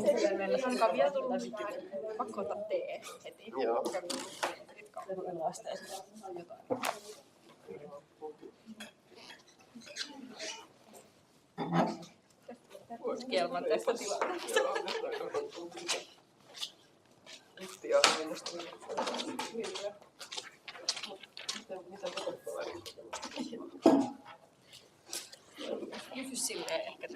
Sitten meillä on kavia tullut pakko ottaa tee heti. Joo. Kielman tässä tilanteessa. Juttia minusta. Kysy silleen ehkä.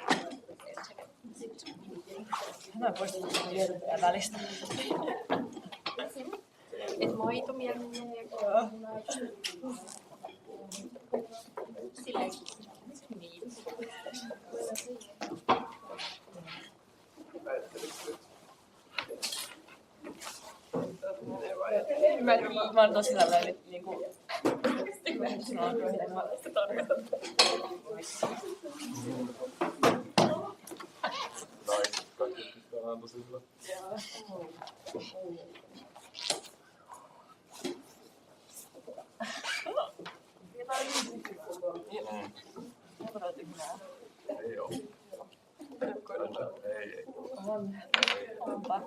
Mä poistan sen välistä. Et moitumia menee. Silleen. Niin. Mä oon tosi tällainen nyt niinku... Mä oon sitä tarkoitan. Nice. Kaikki pitää tosi hyvä. Ei oo. Ei. On. Onpa.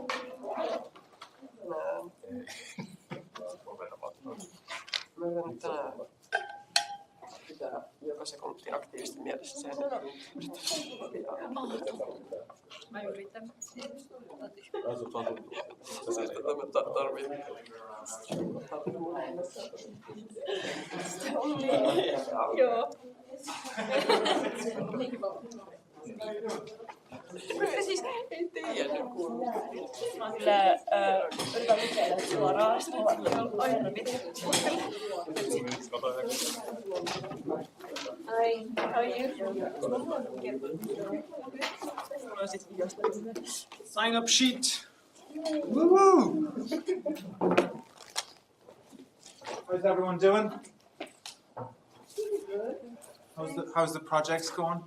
Mä yritän tänään pitää joka sekunti aktiivisesti mielessä sen. Mä yritän. Tarvii. Joo. Siis ei tiedä kun. Mä kyllä yritän lukea suoraan. Hi, how are you? Sign up sheet. Woo-woo! How's everyone doing? How's the projects going?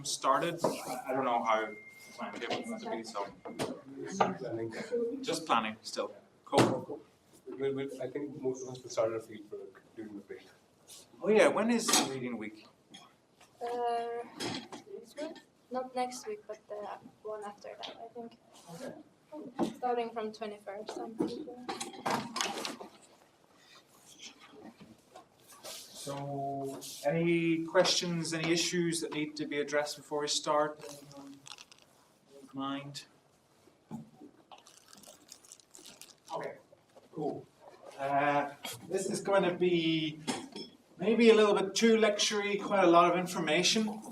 Started? I don't know how timetable is going to be, so just planning still. Cool. I think most of us will start our field work during the break. Oh yeah, when is the reading week? Not next week, but the one after that, I think. Starting from 21st, I'm pretty sure. So, any questions, any issues that need to be addressed before we start? Anyone in mind? Okay, cool. This is going to be maybe a little bit too lecture-y, quite a lot of information.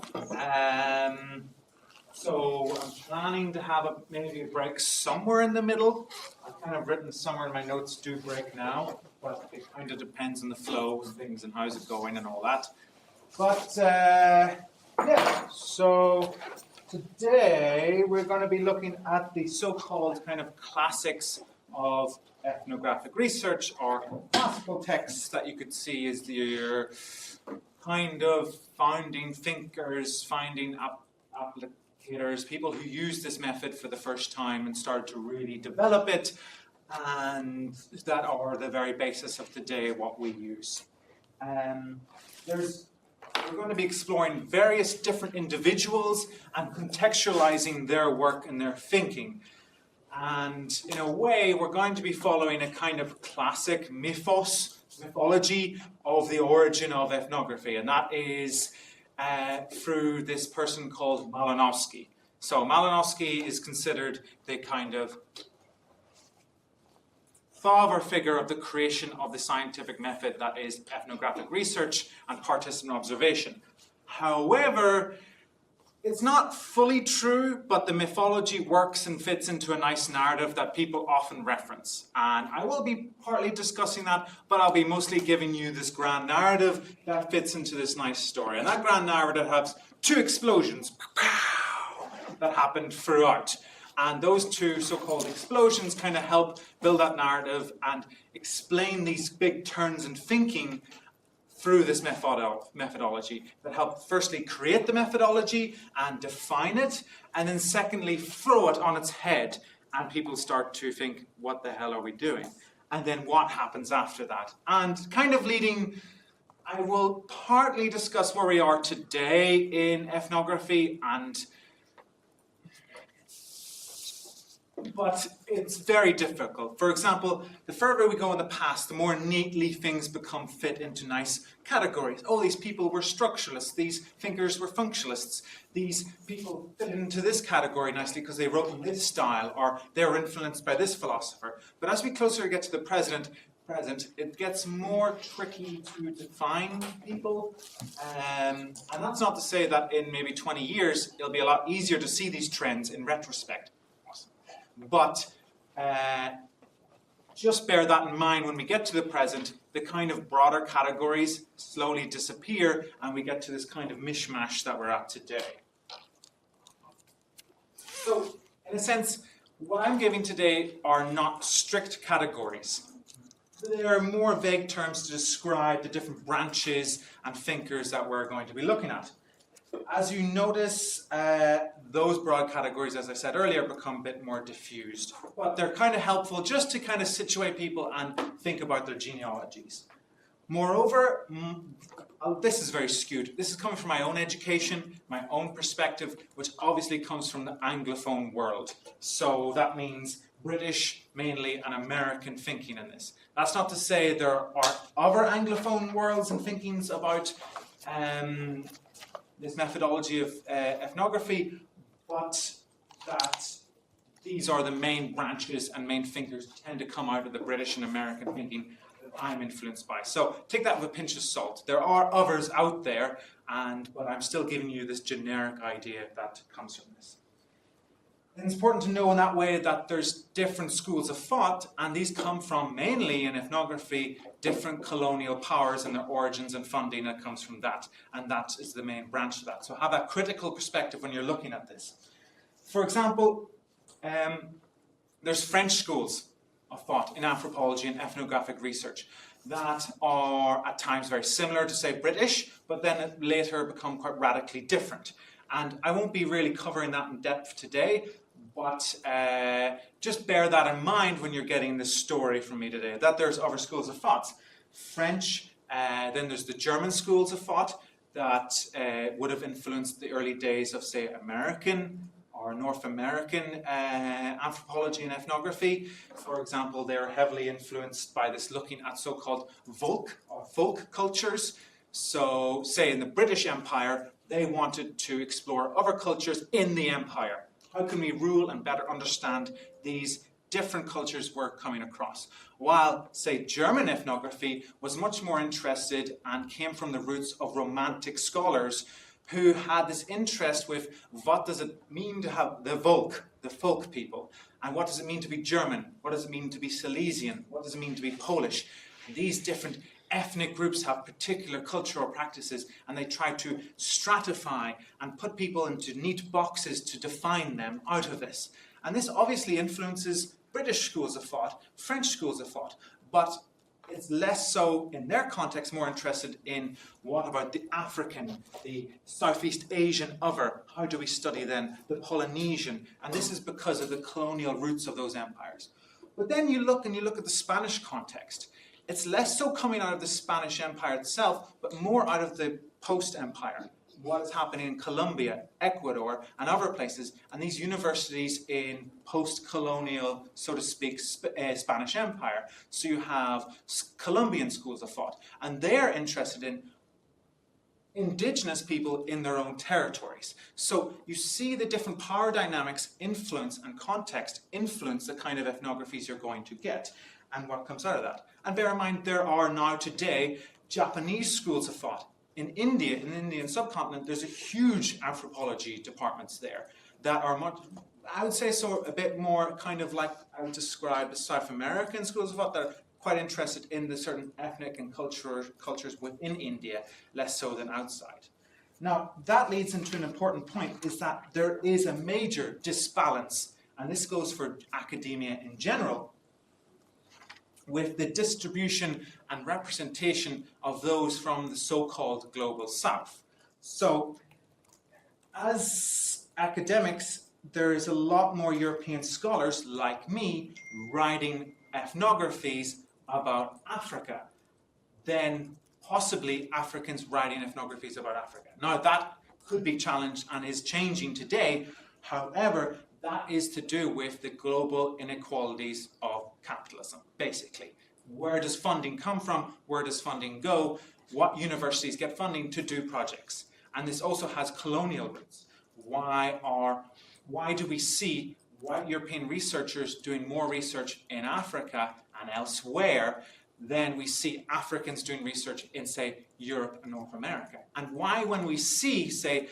So I'm planning to have maybe a break somewhere in the middle. I've kind of written somewhere in my notes, do break now, but it kind of depends on the flow of things and how's it going and all that. But yeah, so today we're going to be looking at the so-called kind of classics of ethnographic research, or classical texts that you could see as your kind of founding thinkers, finding applicators, people who used this method for the first time and started to really develop it, and that are the very basis of today what we use. We're going to be exploring various different individuals and contextualizing their work and their thinking. And in a way, we're going to be following a kind of classic mythology of the origin of ethnography, and that is through this person called Malinowski. So Malinowski is considered the kind of father figure of the creation of the scientific method that is ethnographic research and participant observation. However, it's not fully true, but the mythology works and fits into a nice narrative that people often reference. And I will be partly discussing that, but I'll be mostly giving you this grand narrative that fits into this nice story. And that grand narrative has two explosions that happened throughout. And those two so-called explosions kind of help build that narrative and explain these big turns in thinking through this methodology that help firstly create the methodology and define it, and then secondly throw it on its head and people start to think, what the hell are we doing? And then what happens after that? And kind of leading, I will partly discuss where we are today in ethnography and but it's very difficult. For example, the further we go in the past, the more neatly things become fit into nice categories. Oh, these people were structuralists, these thinkers were functionalists, these people fit into this category nicely because they wrote in this style, or they were influenced by this philosopher. But as we closer get to the present, it gets more tricky to define people. And that's not to say that in maybe 20 years, it'll be a lot easier to see these trends in retrospect. But just bear that in mind when we get to the present, the kind of broader categories slowly disappear and we get to this kind of mishmash that we're at today. So, in a sense, what I'm giving today are not strict categories. They are more vague terms to describe the different branches and thinkers that we're going to be looking at. As you notice, those broad categories, as I said earlier, become a bit more diffused. But they're kind of helpful just to kind of situate people and think about their genealogies. Moreover, this is very skewed. This is coming from my own education, my own perspective, which obviously comes from the Anglophone world. So that means British mainly and American thinking in this. That's not to say there are other Anglophone worlds and thinkings about this methodology of ethnography, but that these are the main branches and main thinkers tend to come out of the British and American thinking that I'm influenced by. So take that with a pinch of salt. There are others out there, but I'm still giving you this generic idea that comes from this. And it's important to know in that way that there's different schools of thought, and these come from mainly in ethnography, different colonial powers and their origins and funding that comes from that. And that is the main branch of that. So have that critical perspective when you're looking at this. For example, there's French schools of thought in anthropology and ethnographic research that are at times very similar to, say, British, but then later become quite radically different. And I won't be really covering that in depth today, but just bear that in mind when you're getting this story from me today, that there's other schools of thought. French, then there's the German schools of thought that would have influenced the early days of, say, American or North American anthropology and ethnography. For example, they're heavily influenced by this looking at so-called Volk or folk cultures. So, say in the British Empire, they wanted to explore other cultures in the empire. How can we rule and better understand these different cultures we're coming across? While, say, German ethnography was much more interested and came from the roots of Romantic scholars who had this interest with what does it mean to have the Volk, the folk people, and what does it mean to be German? What does it mean to be Silesian? What does it mean to be Polish? And these different ethnic groups have particular cultural practices, and they try to stratify and put people into neat boxes to define them out of this. And this obviously influences British schools of thought, French schools of thought, but it's less so in their context, more interested in what about the African, the Southeast Asian other? How do we study then the Polynesian? And this is because of the colonial roots of those empires. But then you look at the Spanish context. It's less so coming out of the Spanish Empire itself, but more out of the post-empire. What is happening in Colombia, Ecuador, and other places, and these universities in post-colonial, so to speak, Spanish Empire. So you have Colombian schools of thought, and they're interested in indigenous people in their own territories. So you see the different power dynamics influence and context influence the kind of ethnographies you're going to get and what comes out of that. And bear in mind, there are now today Japanese schools of thought. In India, in the Indian subcontinent, there's a huge anthropology departments there that are much, I would say, so a bit more kind of like I would describe the South American schools of thought that are quite interested in the certain ethnic and cultures within India, less so than outside. Now, that leads into an important point, is that there is a major disbalance, and this goes for academia in general, with the distribution and representation of those from the so-called global south. So, as academics, there is a lot more European scholars like me writing ethnographies about Africa than possibly Africans writing ethnographies about Africa. Now, that could be challenged and is changing today. However, that is to do with the global inequalities of capitalism, basically. Where does funding come from? Where does funding go? What universities get funding to do projects? And this also has colonial roots. Why do we see white European researchers doing more research in Africa and elsewhere than we see Africans doing research in, say, Europe and North America? And why, when we see, say,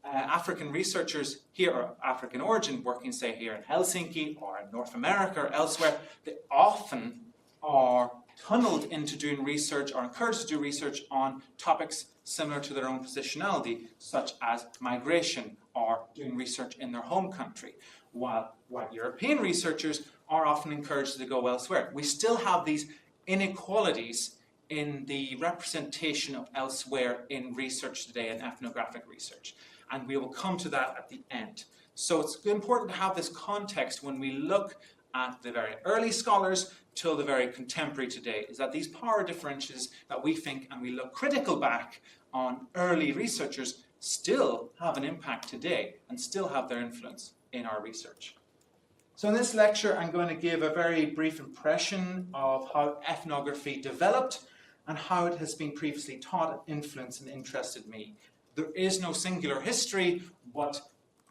African researchers here, or African origin, working, say, here in Helsinki or in North America or elsewhere, they often are tunneled into doing research or encouraged to do research on topics similar to their own positionality, such as migration or doing research in their home country, while white European researchers are often encouraged to go elsewhere. We still have these inequalities in the representation of elsewhere in research today, in ethnographic research. And we will come to that at the end. So it's important to have this context when we look at the very early scholars till the very contemporary today, is that these power differentials that we think and we look critical back on early researchers still have an impact today and still have their influence in our research. So in this lecture, I'm going to give a very brief impression of how ethnography developed and how it has been previously taught, influenced, and interested me. There is no singular history, but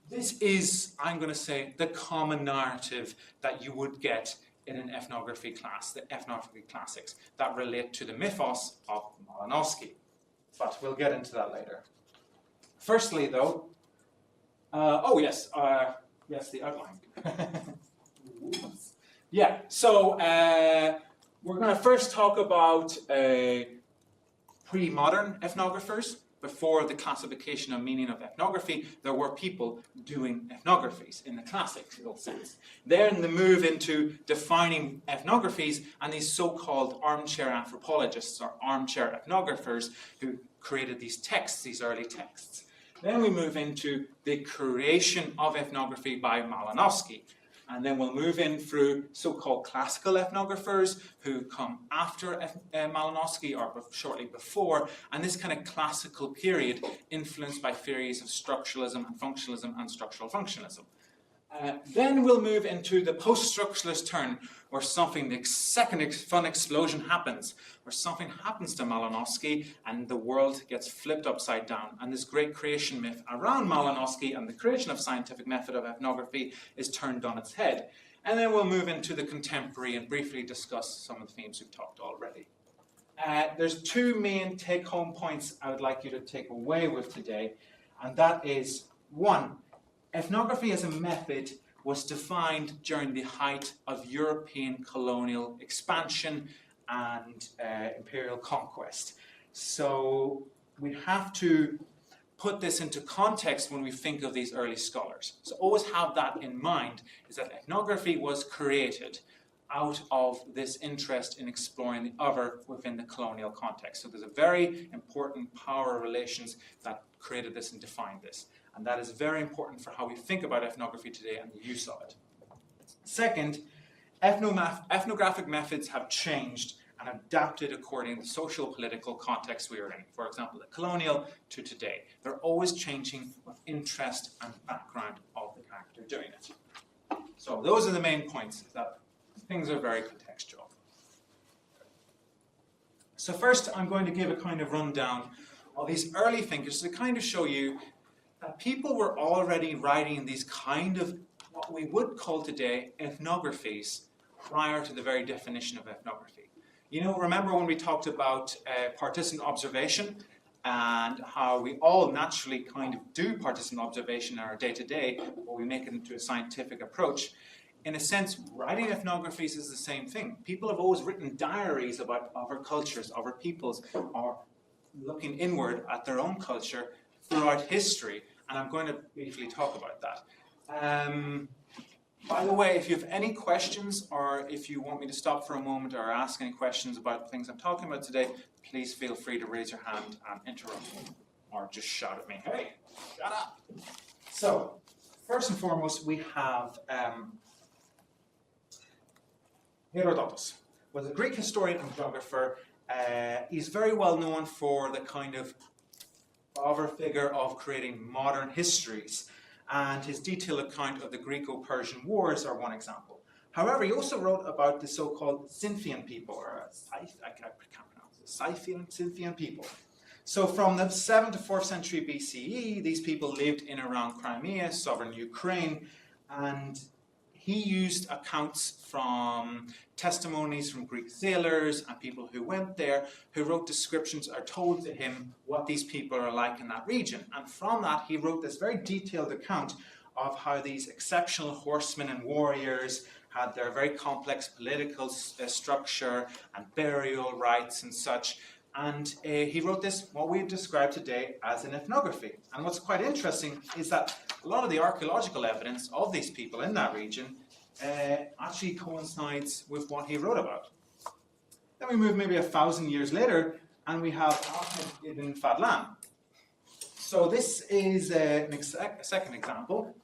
this is, I'm going to say, the common narrative that you would get in an ethnography class, the ethnography classics, that relate to the mythos of Malinowski. But we'll get into that later. Firstly, though, yes, the outline. Yeah, so we're going to first talk about pre-modern ethnographers. Before the classification of meaning of ethnography, there were people doing ethnographies in the classical sense. Then the move into defining ethnographies and these so-called armchair anthropologists or armchair ethnographers who created these texts, these early texts. Then we move into the creation of ethnography by Malinowski. And then we'll move in through so-called classical ethnographers who come after Malinowski or shortly before, and this kind of classical period influenced by theories of structuralism and functionalism and structural functionalism. Then we'll move into the post-structuralist turn, where the second fun explosion happens, where something happens to Malinowski and the world gets flipped upside down. And this great creation myth around Malinowski and the creation of scientific method of ethnography is turned on its head. And then we'll move into the contemporary and briefly discuss some of the themes we've talked already. There's two main take-home points I would like you to take away with today, and that is, one, ethnography as a method was defined during the height of European colonial expansion and imperial conquest. So we have to put this into context when we think of these early scholars. So always have that in mind, is that ethnography was created out of this interest in exploring the other within the colonial context. So there's a very important power relations that created this and defined this. And that is very important for how we think about ethnography today and the use of it. Second, ethnographic methods have changed and adapted according to the social political context we are in. For example, the colonial to today. They're always changing with interest and background of the character doing it. So those are the main points, that things are very contextual. So first, I'm going to give a kind of rundown of these early thinkers to kind of show you that people were already writing these kind of what we would call today ethnographies prior to the very definition of ethnography. You know, remember when we talked about participant observation and how we all naturally kind of do participant observation in our day-to-day, but we make it into a scientific approach. In a sense, writing ethnographies is the same thing. People have always written diaries about other cultures, other peoples, or looking inward at their own culture throughout history. And I'm going to briefly talk about that. By the way, if you have any questions or if you want me to stop for a moment or ask any questions about the things I'm talking about today, please feel free to raise your hand and interrupt me or just shout at me, hey, shut up. So, first and foremost, we have Herodotus. Was a Greek historian and geographer. He's very well known for the kind of father figure of creating modern histories. and his detailed account of the Greco-Persian Wars are one example. However, he also wrote about the so-called Scythian people, or I can't pronounce it, Scythian people. So from the 7th to 4th century BCE, these people lived in around Crimea, southern Ukraine, and he used accounts from testimonies from Greek sailors and people who went there, who wrote descriptions or told to him what these people are like in that region. And from that, he wrote this very detailed account of how these exceptional horsemen and warriors had their very complex political structure and burial rites and such. And he wrote this, what we've described today, as an ethnography. And what's quite interesting is that a lot of the archaeological evidence of these people in that region actually coincides with what he wrote about. Then we move maybe 1,000 years later, and we have Ahmed ibn Fadlan. So this is a second example.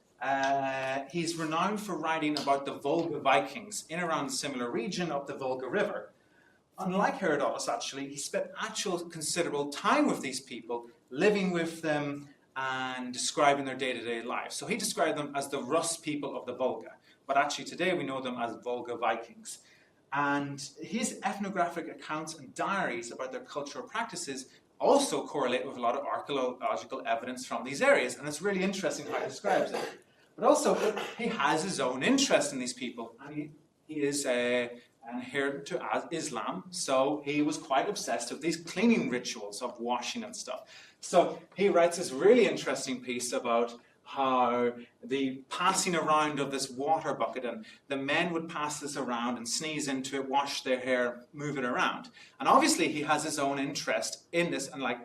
He's renowned for writing about the Volga Vikings in around a similar region of the Volga River. Unlike Herodotus, actually, he spent actual considerable time with these people, living with them and describing their day-to-day lives. So he described them as the Rus people of the Volga, but actually today we know them as Volga Vikings. And his ethnographic accounts and diaries about their cultural practices also correlate with a lot of archaeological evidence from these areas, and it's really interesting how he describes it. But also, he has his own interest in these people, and he is an adherent to Islam, so he was quite obsessed with these cleaning rituals of washing and stuff. So he writes this really interesting piece about how the passing around of this water bucket, and the men would pass this around and sneeze into it, wash their hair, move it around. And obviously he has his own interest in this, and like,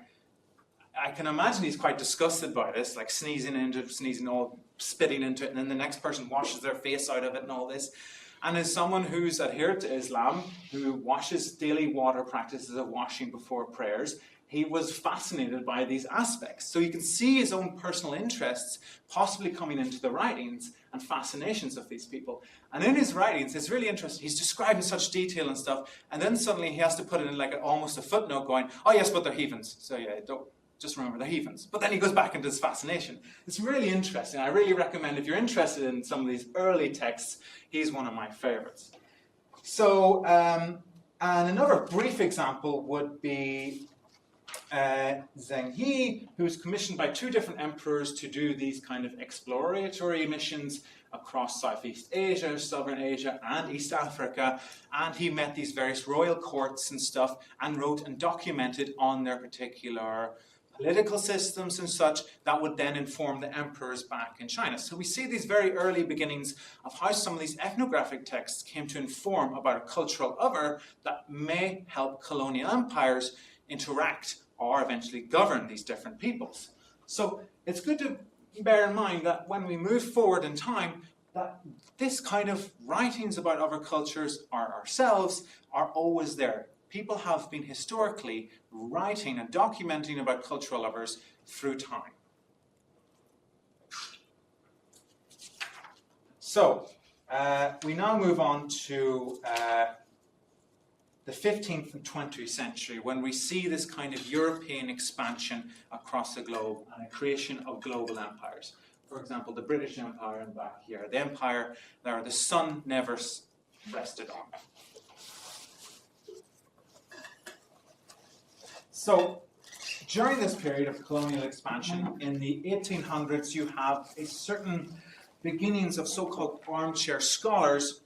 I can imagine he's quite disgusted by this, like sneezing into it, sneezing all, spitting into it, and then the next person washes their face out of it and all this. And as someone who's adherent to Islam, who washes daily water practices of washing before prayers, he was fascinated by these aspects. So you can see his own personal interests possibly coming into the writings and fascinations of these people. And in his writings, it's really interesting. He's described in such detail and stuff, and then suddenly he has to put it in like almost a footnote going, oh yes, but they're heathens. So yeah, don't just remember they're heathens. But then he goes back into this fascination. It's really interesting. I really recommend, if you're interested in some of these early texts, he's one of my favorites. So, and another brief example would be Zheng He, who was commissioned by 2 different emperors to do these kind of exploratory missions across Southeast Asia, Southern Asia, and East Africa. And he met these various royal courts and stuff and wrote and documented on their particular political systems and such that would then inform the emperors back in China. So we see these very early beginnings of how some of these ethnographic texts came to inform about a cultural other that may help colonial empires interact or eventually govern these different peoples. So it's good to bear in mind that when we move forward in time, that this kind of writings about other cultures or ourselves are always there. People have been historically writing and documenting about cultural others through time. So we now move on to the 15th and 20th century, when we see this kind of European expansion across the globe and a creation of global empires. For example, the British Empire in back here, the empire that the sun never rested on. So, during this period of colonial expansion, in the 1800s, you have a certain beginnings of so-called armchair scholars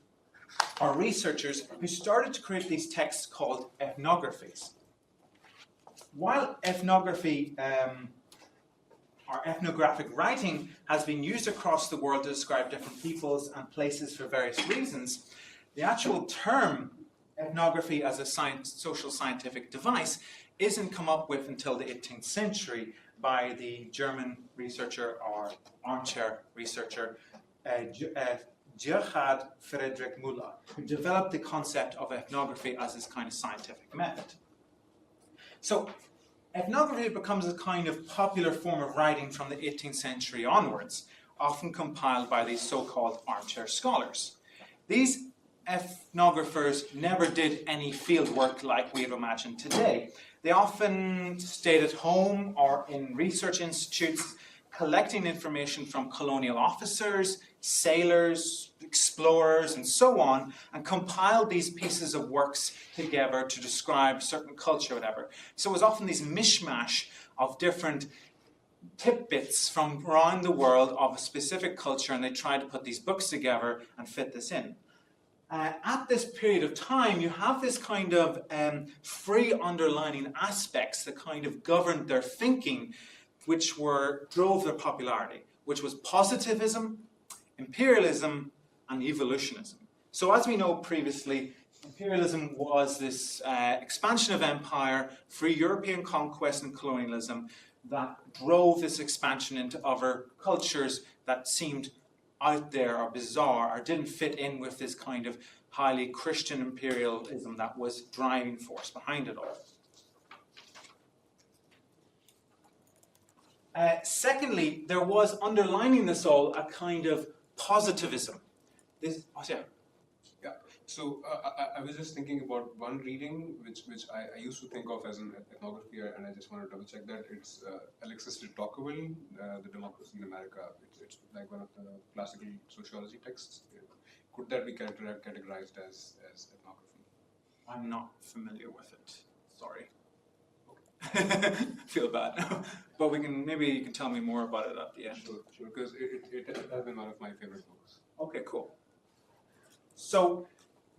or researchers who started to create these texts called ethnographies. While ethnography or ethnographic writing has been used across the world to describe different peoples and places for various reasons, the actual term ethnography as a social scientific device isn't come up with until the 18th century by the German researcher or armchair researcher Gerhard Friedrich Müller, who developed the concept of ethnography as this kind of scientific method. So ethnography becomes a kind of popular form of writing from the 18th century onwards, often compiled by these so-called armchair scholars. These ethnographers never did any field work like we have imagined today. They often stayed at home or in research institutes collecting information from colonial officers, sailors, explorers, and so on, and compiled these pieces of works together to describe certain culture, whatever. So it was often these mishmash of different tidbits from around the world of a specific culture, and they tried to put these books together and fit this in. At this period of time, you have this kind of free underlining aspects that kind of governed their thinking, which drove their popularity, which was positivism, imperialism, and evolutionism. So as we know previously, imperialism was this expansion of empire, free European conquest and colonialism that drove this expansion into other cultures that seemed out there or bizarre or didn't fit in with this kind of highly Christian imperialism that was driving force behind it all. Secondly, there was underlining this all a kind of positivism. So I was just thinking about one reading which I used to think of as an ethnography, and I just want to double check that. It's Alexis de Tocqueville, The Democracy in America. It's like one of the classical sociology texts. Could that be categorized as ethnography? I'm not familiar with it. Sorry. Feel bad now. But maybe you can tell me more about it at the end. Sure, because it has been one of my favorite books. Okay, cool. So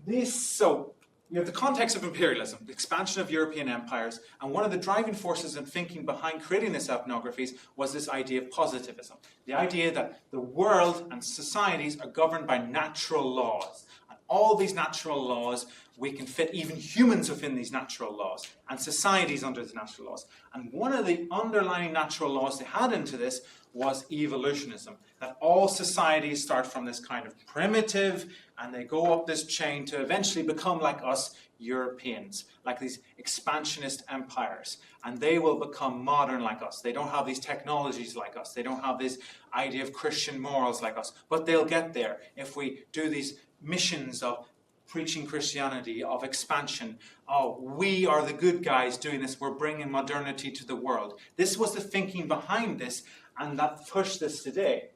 you have the context of imperialism, the expansion of European empires, and one of the driving forces and thinking behind creating this ethnographies was this idea of positivism. The idea that the world and societies are governed by natural laws. And all these natural laws, we can fit even humans within these natural laws, and societies under the natural laws. And one of the underlying natural laws they had into this was evolutionism, that all societies start from this kind of primitive, and they go up this chain to eventually become like us Europeans, like these expansionist empires, and they will become modern like us. They don't have these technologies like us. They don't have this idea of Christian morals like us, but they'll get there if we do these missions of preaching Christianity, of expansion. Oh, we are the good guys doing this. We're bringing modernity to the world. This was the thinking behind this, and that pushed this today.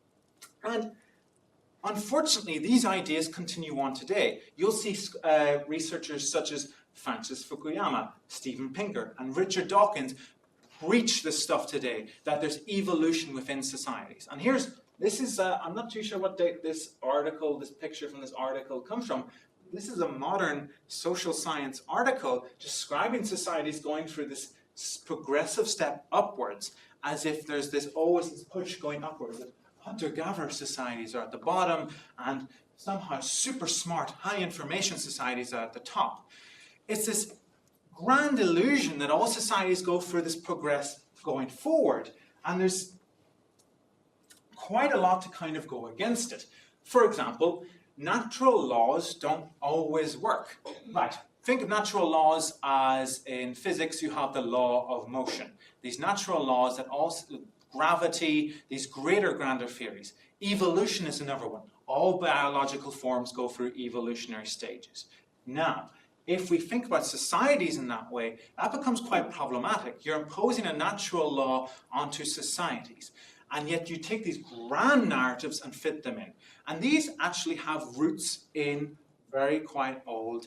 And unfortunately, these ideas continue on today. You'll see researchers such as Francis Fukuyama, Steven Pinker, and Richard Dawkins preach this stuff today, that there's evolution within societies. And this is, I'm not too sure what date this picture from this article comes from. This is a modern social science article describing societies going through this progressive step upwards, as if there's always this push going upwards. Hunter-gatherer societies are at the bottom, and somehow super smart, high information societies are at the top. It's this grand illusion that all societies go through this progress going forward, and there's quite a lot to kind of go against it. For example, natural laws don't always work. Right. Think of natural laws as in physics you have the law of motion. These natural laws that also gravity, these grander theories. Evolution is another one. All biological forms go through evolutionary stages. Now, if we think about societies in that way, that becomes quite problematic. You're imposing a natural law onto societies, and yet you take these grand narratives and fit them in. And these actually have roots in very quite old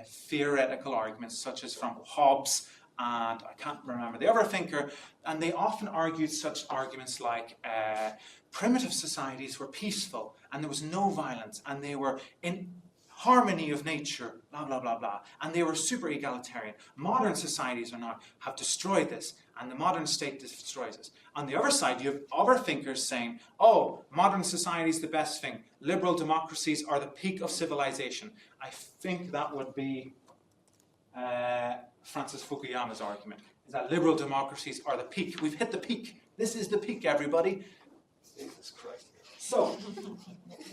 theoretical arguments, such as from Hobbes, and I can't remember the other thinker, and they often argued such arguments like primitive societies were peaceful, and there was no violence, and they were in harmony of nature, blah, blah, blah, blah, and they were super egalitarian. Modern societies have destroyed this, and the modern state destroys this. On the other side, you have other thinkers saying, oh, modern society is the best thing. Liberal democracies are the peak of civilization. I think that would be Francis Fukuyama's argument, is that liberal democracies are the peak. We've hit the peak. This is the peak, everybody. Jesus Christ. So,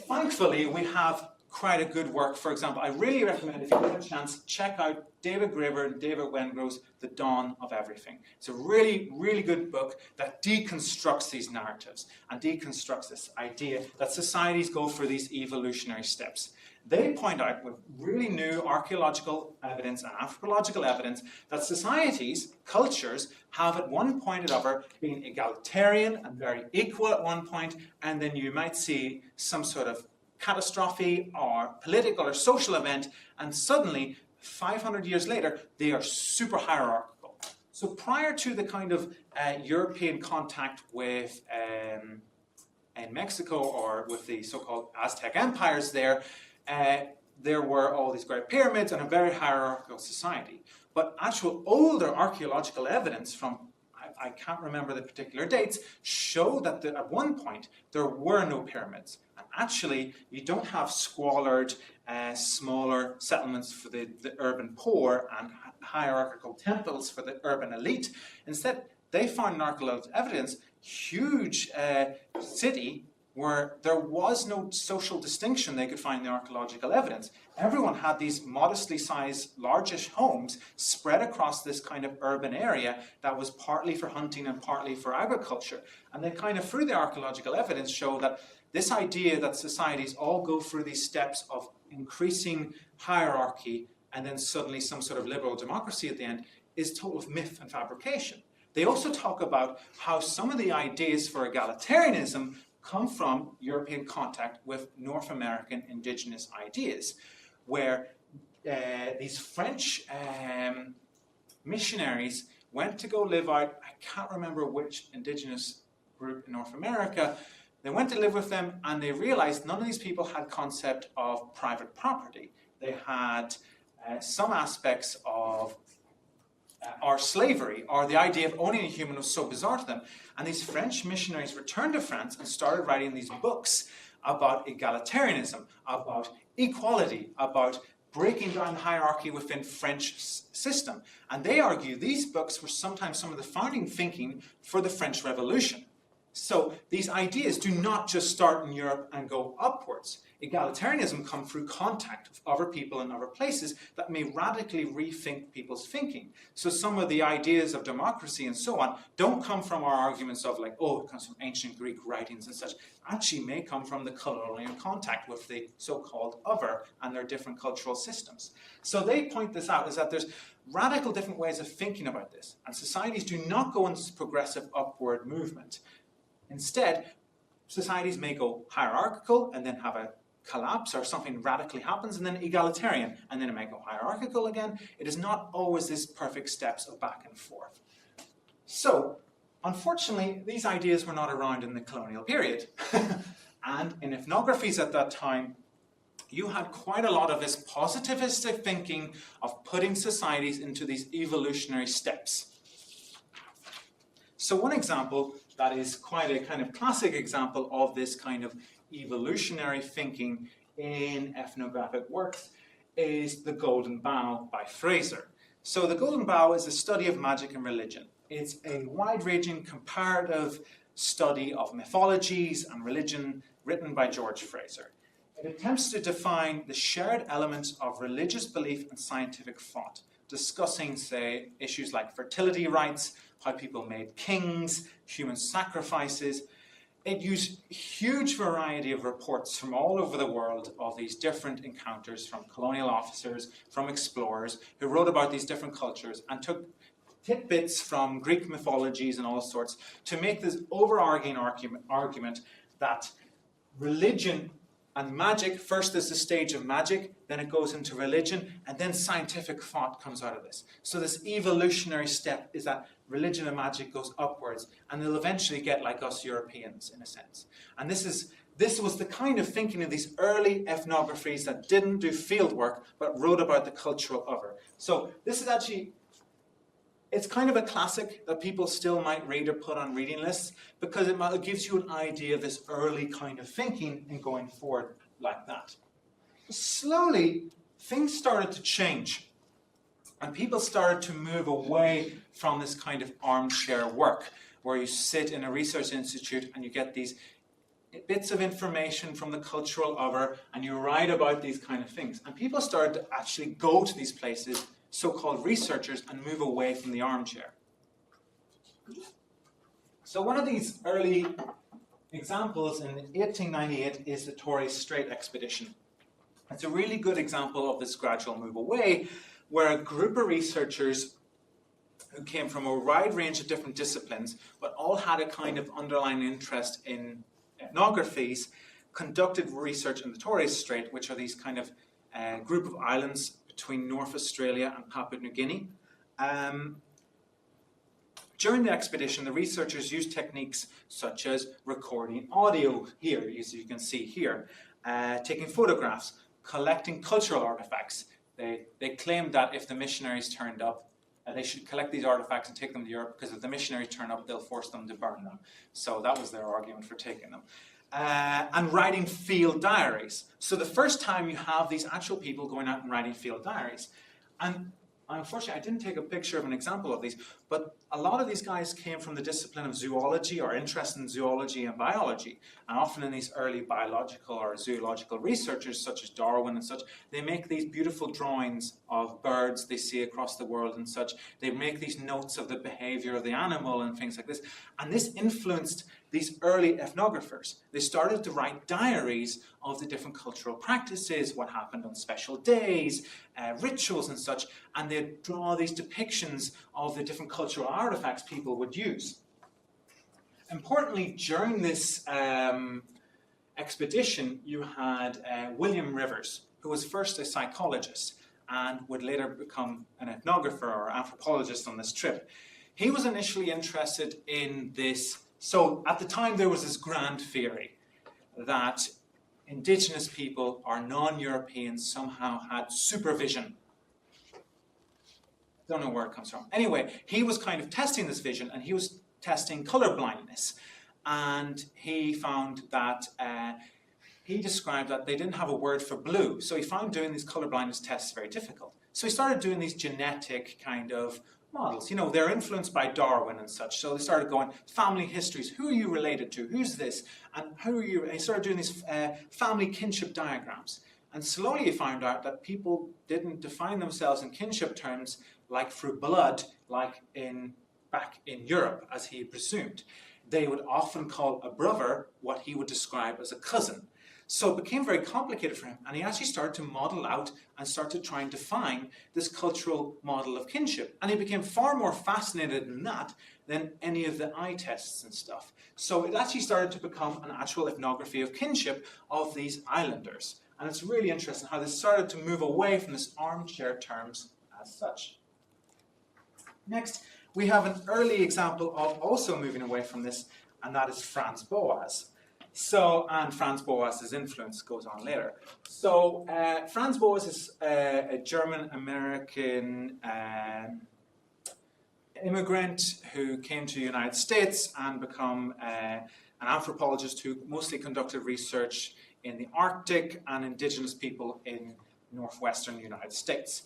thankfully, we have quite a good work. For example, I really recommend, if you get a chance, check out David Graeber and David Wengrow's The Dawn of Everything. It's a really, really good book that deconstructs these narratives and deconstructs this idea that societies go through these evolutionary steps. They point out with really new archaeological evidence and anthropological evidence that societies, cultures, have at one point or other been egalitarian and very equal at one point, and then you might see some sort of catastrophe or political or social event, and suddenly 500 years later they are super hierarchical. So prior to the kind of European contact with in Mexico or with the so-called Aztec empires there were all these great pyramids and a very hierarchical society. But actual older archaeological evidence from, I can't remember the particular dates, show that at one point there were no pyramids. And actually, you don't have squalid, smaller settlements for the urban poor and hierarchical temples for the urban elite. Instead, they found in archaeological evidence huge city where there was no social distinction they could find in the archaeological evidence. Everyone had these modestly sized, largish homes spread across this kind of urban area that was partly for hunting and partly for agriculture. And they kind of, through the archaeological evidence, show that this idea that societies all go through these steps of increasing hierarchy and then suddenly some sort of liberal democracy at the end is total myth and fabrication. They also talk about how some of the ideas for egalitarianism come from European contact with North American indigenous ideas, where these French missionaries went to go live out, I can't remember which indigenous group in North America, they went to live with them and they realized none of these people had concept of private property. They had some aspects of or slavery, or the idea of owning a human was so bizarre to them. And these French missionaries returned to France and started writing these books about egalitarianism, about equality, about breaking down hierarchy within French system. And they argue these books were sometimes some of the founding thinking for the French Revolution. So these ideas do not just start in Europe and go upwards. Egalitarianism comes through contact with other people in other places that may radically rethink people's thinking. So some of the ideas of democracy and so on don't come from our arguments of like, oh, it comes from ancient Greek writings and such. Actually may come from the colonial contact with the so-called other and their different cultural systems. So they point this out, is that there's radical different ways of thinking about this. And societies do not go in this progressive upward movement. Instead, societies may go hierarchical and then have a collapse or something radically happens, and then egalitarian, and then it may go hierarchical again. It is not always these perfect steps of back and forth. So, unfortunately, these ideas were not around in the colonial period. And in ethnographies at that time, you had quite a lot of this positivistic thinking of putting societies into these evolutionary steps. So one example that is quite a kind of classic example of this kind of evolutionary thinking in ethnographic works is The Golden Bough by Fraser. So The Golden Bough is a study of magic and religion. It's a wide-ranging comparative study of mythologies and religion written by George Fraser. It attempts to define the shared elements of religious belief and scientific thought, discussing, say, issues like fertility rites, how people made kings, human sacrifices. It used a huge variety of reports from all over the world of these different encounters from colonial officers, from explorers, who wrote about these different cultures and took tidbits from Greek mythologies and all sorts to make this overarching argument that religion and magic, first is the stage of magic, then it goes into religion, and then scientific thought comes out of this. So this evolutionary step is that religion and magic goes upwards, and they'll eventually get like us Europeans, in a sense. And this was the kind of thinking of these early ethnographies that didn't do field work, but wrote about the cultural other. So this is actually, it's kind of a classic that people still might read or put on reading lists, because it gives you an idea of this early kind of thinking and going forward like that. Slowly, things started to change, and people started to move away from this kind of armchair work, where you sit in a research institute and you get these bits of information from the cultural other, and you write about these kind of things. And people started to actually go to these places, so-called researchers, and move away from the armchair. So one of these early examples in 1898 is the Torres Strait expedition. It's a really good example of this gradual move away, where a group of researchers who came from a wide range of different disciplines, but all had a kind of underlying interest in ethnographies, conducted research in the Torres Strait, which are these kind of group of islands between North Australia and Papua New Guinea. During the expedition, the researchers used techniques such as recording audio here, as you can see here, taking photographs, collecting cultural artifacts. They claimed that if the missionaries turned up, they should collect these artifacts and take them to Europe, because if the missionaries turn up, they'll force them to burn them. So that was their argument for taking them. And writing field diaries. So the first time you have these actual people going out and writing field diaries. And unfortunately, I didn't take a picture of an example of these, but a lot of these guys came from the discipline of zoology or interest in zoology and biology. And often in these early biological or zoological researchers, such as Darwin and such, they make these beautiful drawings of birds they see across the world and such. They make these notes of the behavior of the animal and things like this. And this influenced these early ethnographers. They started to write diaries of the different cultural practices, what happened on special days, rituals and such, and they'd draw these depictions of the different cultural artifacts people would use. Importantly, during this expedition, you had William Rivers, who was first a psychologist and would later become an ethnographer or anthropologist on this trip. He was initially interested in this. So at the time, there was this grand theory that indigenous people or non-Europeans somehow had supervision. Don't know where it comes from. Anyway, he was kind of testing this vision, and he was testing color blindness. And he found that, he described that they didn't have a word for blue. So he found doing these color blindness tests very difficult. So he started doing these genetic kind of models. You know, they're influenced by Darwin and such. So they started going, family histories. Who are you related to? Who's this? And who are you? And he started doing these family kinship diagrams. And slowly he found out that people didn't define themselves in kinship terms like through blood, like back in Europe, as he presumed. They would often call a brother what he would describe as a cousin. So it became very complicated for him, and he actually started to model out and start to try and define this cultural model of kinship. And he became far more fascinated in that than any of the eye tests and stuff. So it actually started to become an actual ethnography of kinship of these islanders. And it's really interesting how this started to move away from this armchair terms as such. Next, we have an early example of also moving away from this, and that is Franz Boas. So, and Franz Boas's influence goes on later. So, Franz Boas is a German-American immigrant who came to the United States and become an anthropologist who mostly conducted research in the Arctic and indigenous people in northwestern United States.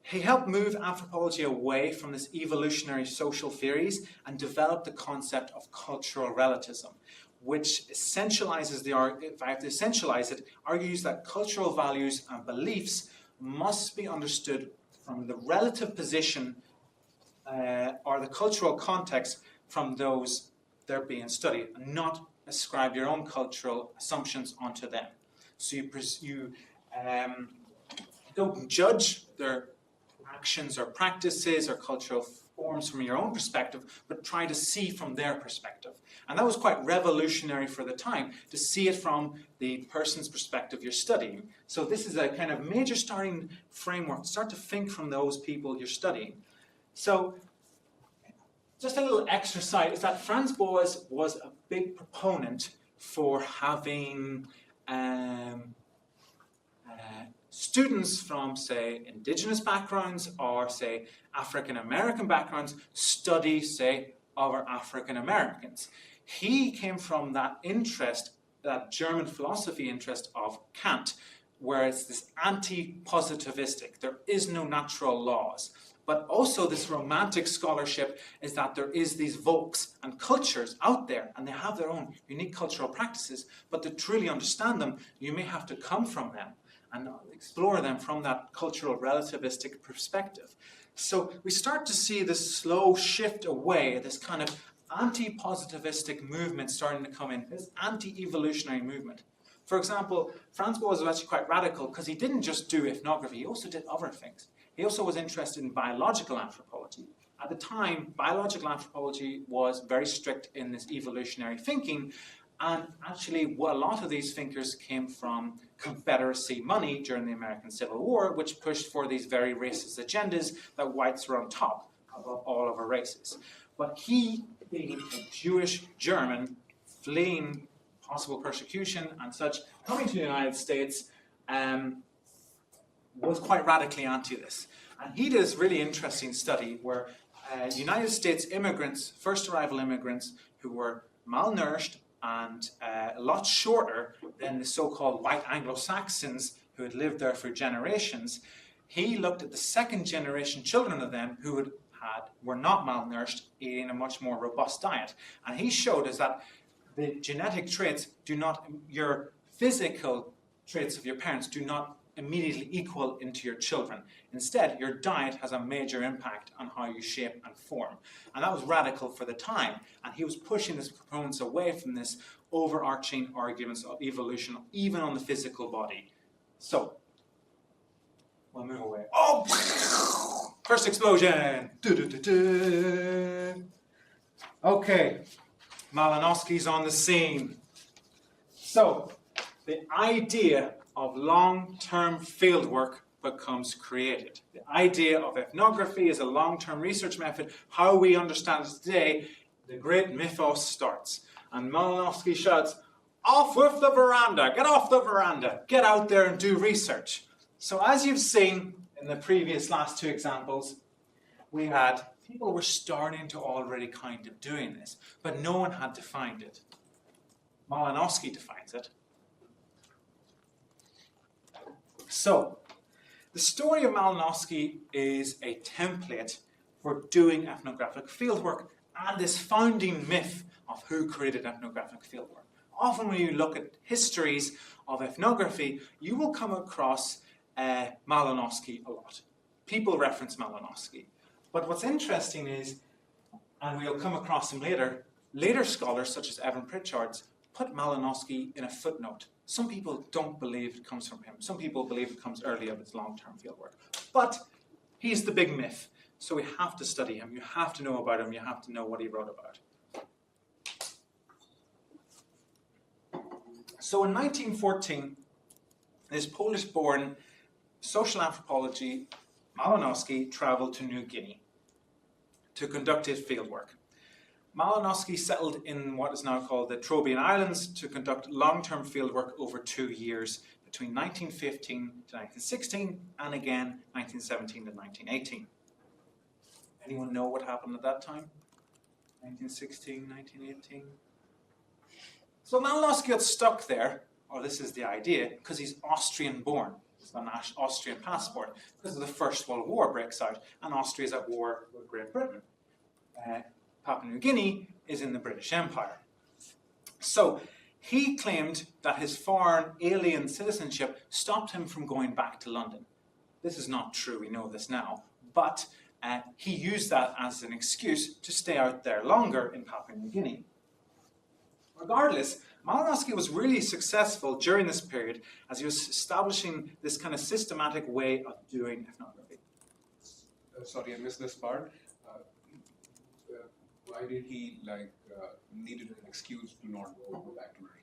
He helped move anthropology away from this evolutionary social theories and developed the concept of cultural relativism, which essentializes if I have to essentialize it, argues that cultural values and beliefs must be understood from the relative position or the cultural context from those they're being studied, and not ascribe your own cultural assumptions onto them. So you don't judge their actions or practices or cultural forms from your own perspective, but try to see from their perspective. And that was quite revolutionary for the time, to see it from the person's perspective you're studying. So this is a kind of major starting framework. Start to think from those people you're studying. So just a little exercise is that Franz Boas was a big proponent for having students from, say, indigenous backgrounds or, say, African American backgrounds study, say, other African Americans. He came from that interest, that German philosophy interest of Kant, where it's this anti-positivistic. There is no natural laws. But also this romantic scholarship is that there is these folks and cultures out there, and they have their own unique cultural practices, but to truly understand them, you may have to come from them and explore them from that cultural relativistic perspective. So we start to see this slow shift away, this kind of anti-positivistic movement starting to come in, this anti-evolutionary movement. For example, Franz Boas was actually quite radical because he didn't just do ethnography, he also did other things. He also was interested in biological anthropology. At the time, biological anthropology was very strict in this evolutionary thinking, and actually a lot of these thinkers came from Confederacy money during the American Civil War, which pushed for these very racist agendas that whites were on top of all other races. But he, being a Jewish German, fleeing possible persecution and such, coming to the United States, was quite radically anti this. And he did this really interesting study where United States immigrants, first arrival immigrants, who were malnourished and a lot shorter than the so-called white Anglo-Saxons who had lived there for generations, he looked at the second generation children of them who were not malnourished, eating a much more robust diet. And he showed us that the genetic traits do not, your physical traits of your parents do not immediately equal into your children. Instead, your diet has a major impact on how you shape and form. And that was radical for the time. And he was pushing his proponents away from this overarching arguments of evolution, even on the physical body. So, we'll move away. Oh! First explosion! Okay, Malinowski's on the scene. So, the idea of long-term fieldwork becomes created. The idea of ethnography is a long-term research method. How we understand it today, the great mythos starts. And Malinowski shouts, "Off with the veranda! Get off the veranda! Get out there and do research!" So as you've seen in the previous last two examples, we had people were starting to already kind of doing this, but no one had defined it. Malinowski defines it. So, the story of Malinowski is a template for doing ethnographic fieldwork and this founding myth of who created ethnographic fieldwork. Often when you look at histories of ethnography, you will come across Malinowski a lot. People reference Malinowski. But what's interesting is, and we'll come across him later, later scholars such as Evan Pritchard's put Malinowski in a footnote. Some people don't believe it comes from him. Some people believe it comes early of his long-term fieldwork. But he's the big myth. So we have to study him. You have to know about him. You have to know what he wrote about. So in 1914, this Polish-born social anthropology, Malinowski, traveled to New Guinea to conduct his fieldwork. Malinowski settled in what is now called the Trobriand Islands to conduct long-term fieldwork over 2 years between 1915 to 1916 and again 1917 to 1918. Anyone know what happened at that time? 1916, 1918? So Malinowski got stuck there, or this is the idea, because he's Austrian-born. He's got an Austrian passport because the First World War breaks out and Austria is at war with Great Britain. Papua New Guinea is in the British Empire. So he claimed that his foreign alien citizenship stopped him from going back to London. This is not true, we know this now, but he used that as an excuse to stay out there longer in Papua New Guinea. Regardless, Malinowski was really successful during this period as he was establishing this kind of systematic way of doing ethnography. Sorry, I missed this part. Why did he needed an excuse to not go back to London?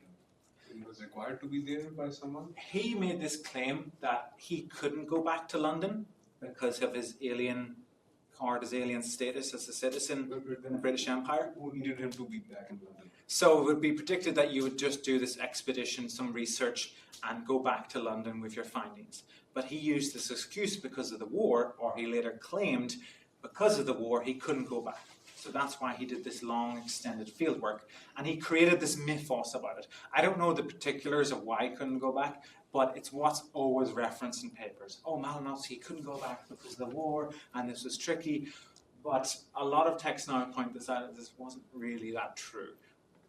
He was required to be there by someone? He made this claim that he couldn't go back to London because of his alien card, his alien status as a citizen in the British Empire. Who needed him to be back in London? So it would be predicted that you would just do this expedition, some research, and go back to London with your findings. But he used this excuse because of the war, or he later claimed because of the war he couldn't go back. So that's why he did this long, extended field work. And he created this mythos about it. I don't know the particulars of why he couldn't go back, but it's what's always referenced in papers. Oh, Malinowski couldn't go back because of the war, and this was tricky. But a lot of texts now point this out, this wasn't really that true.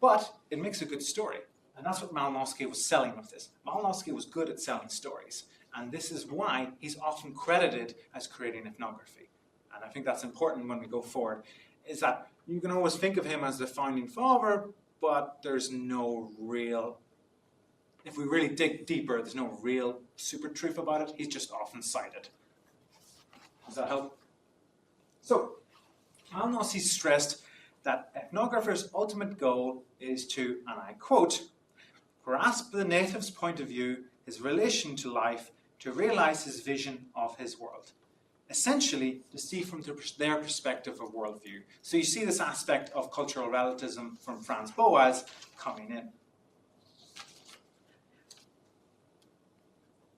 But it makes a good story. And that's what Malinowski was selling with this. Malinowski was good at selling stories. And this is why he's often credited as creating ethnography. And I think that's important when we go forward, is that you can always think of him as the founding father, but there's no real, if we really dig deeper, there's no real super truth about it. He's just often cited. Does that help? So, Malinowski stressed that ethnographers' ultimate goal is to, and I quote, grasp the native's point of view, his relation to life, to realize his vision of his world. Essentially, to see from their perspective of worldview. So you see this aspect of cultural relativism from Franz Boas coming in.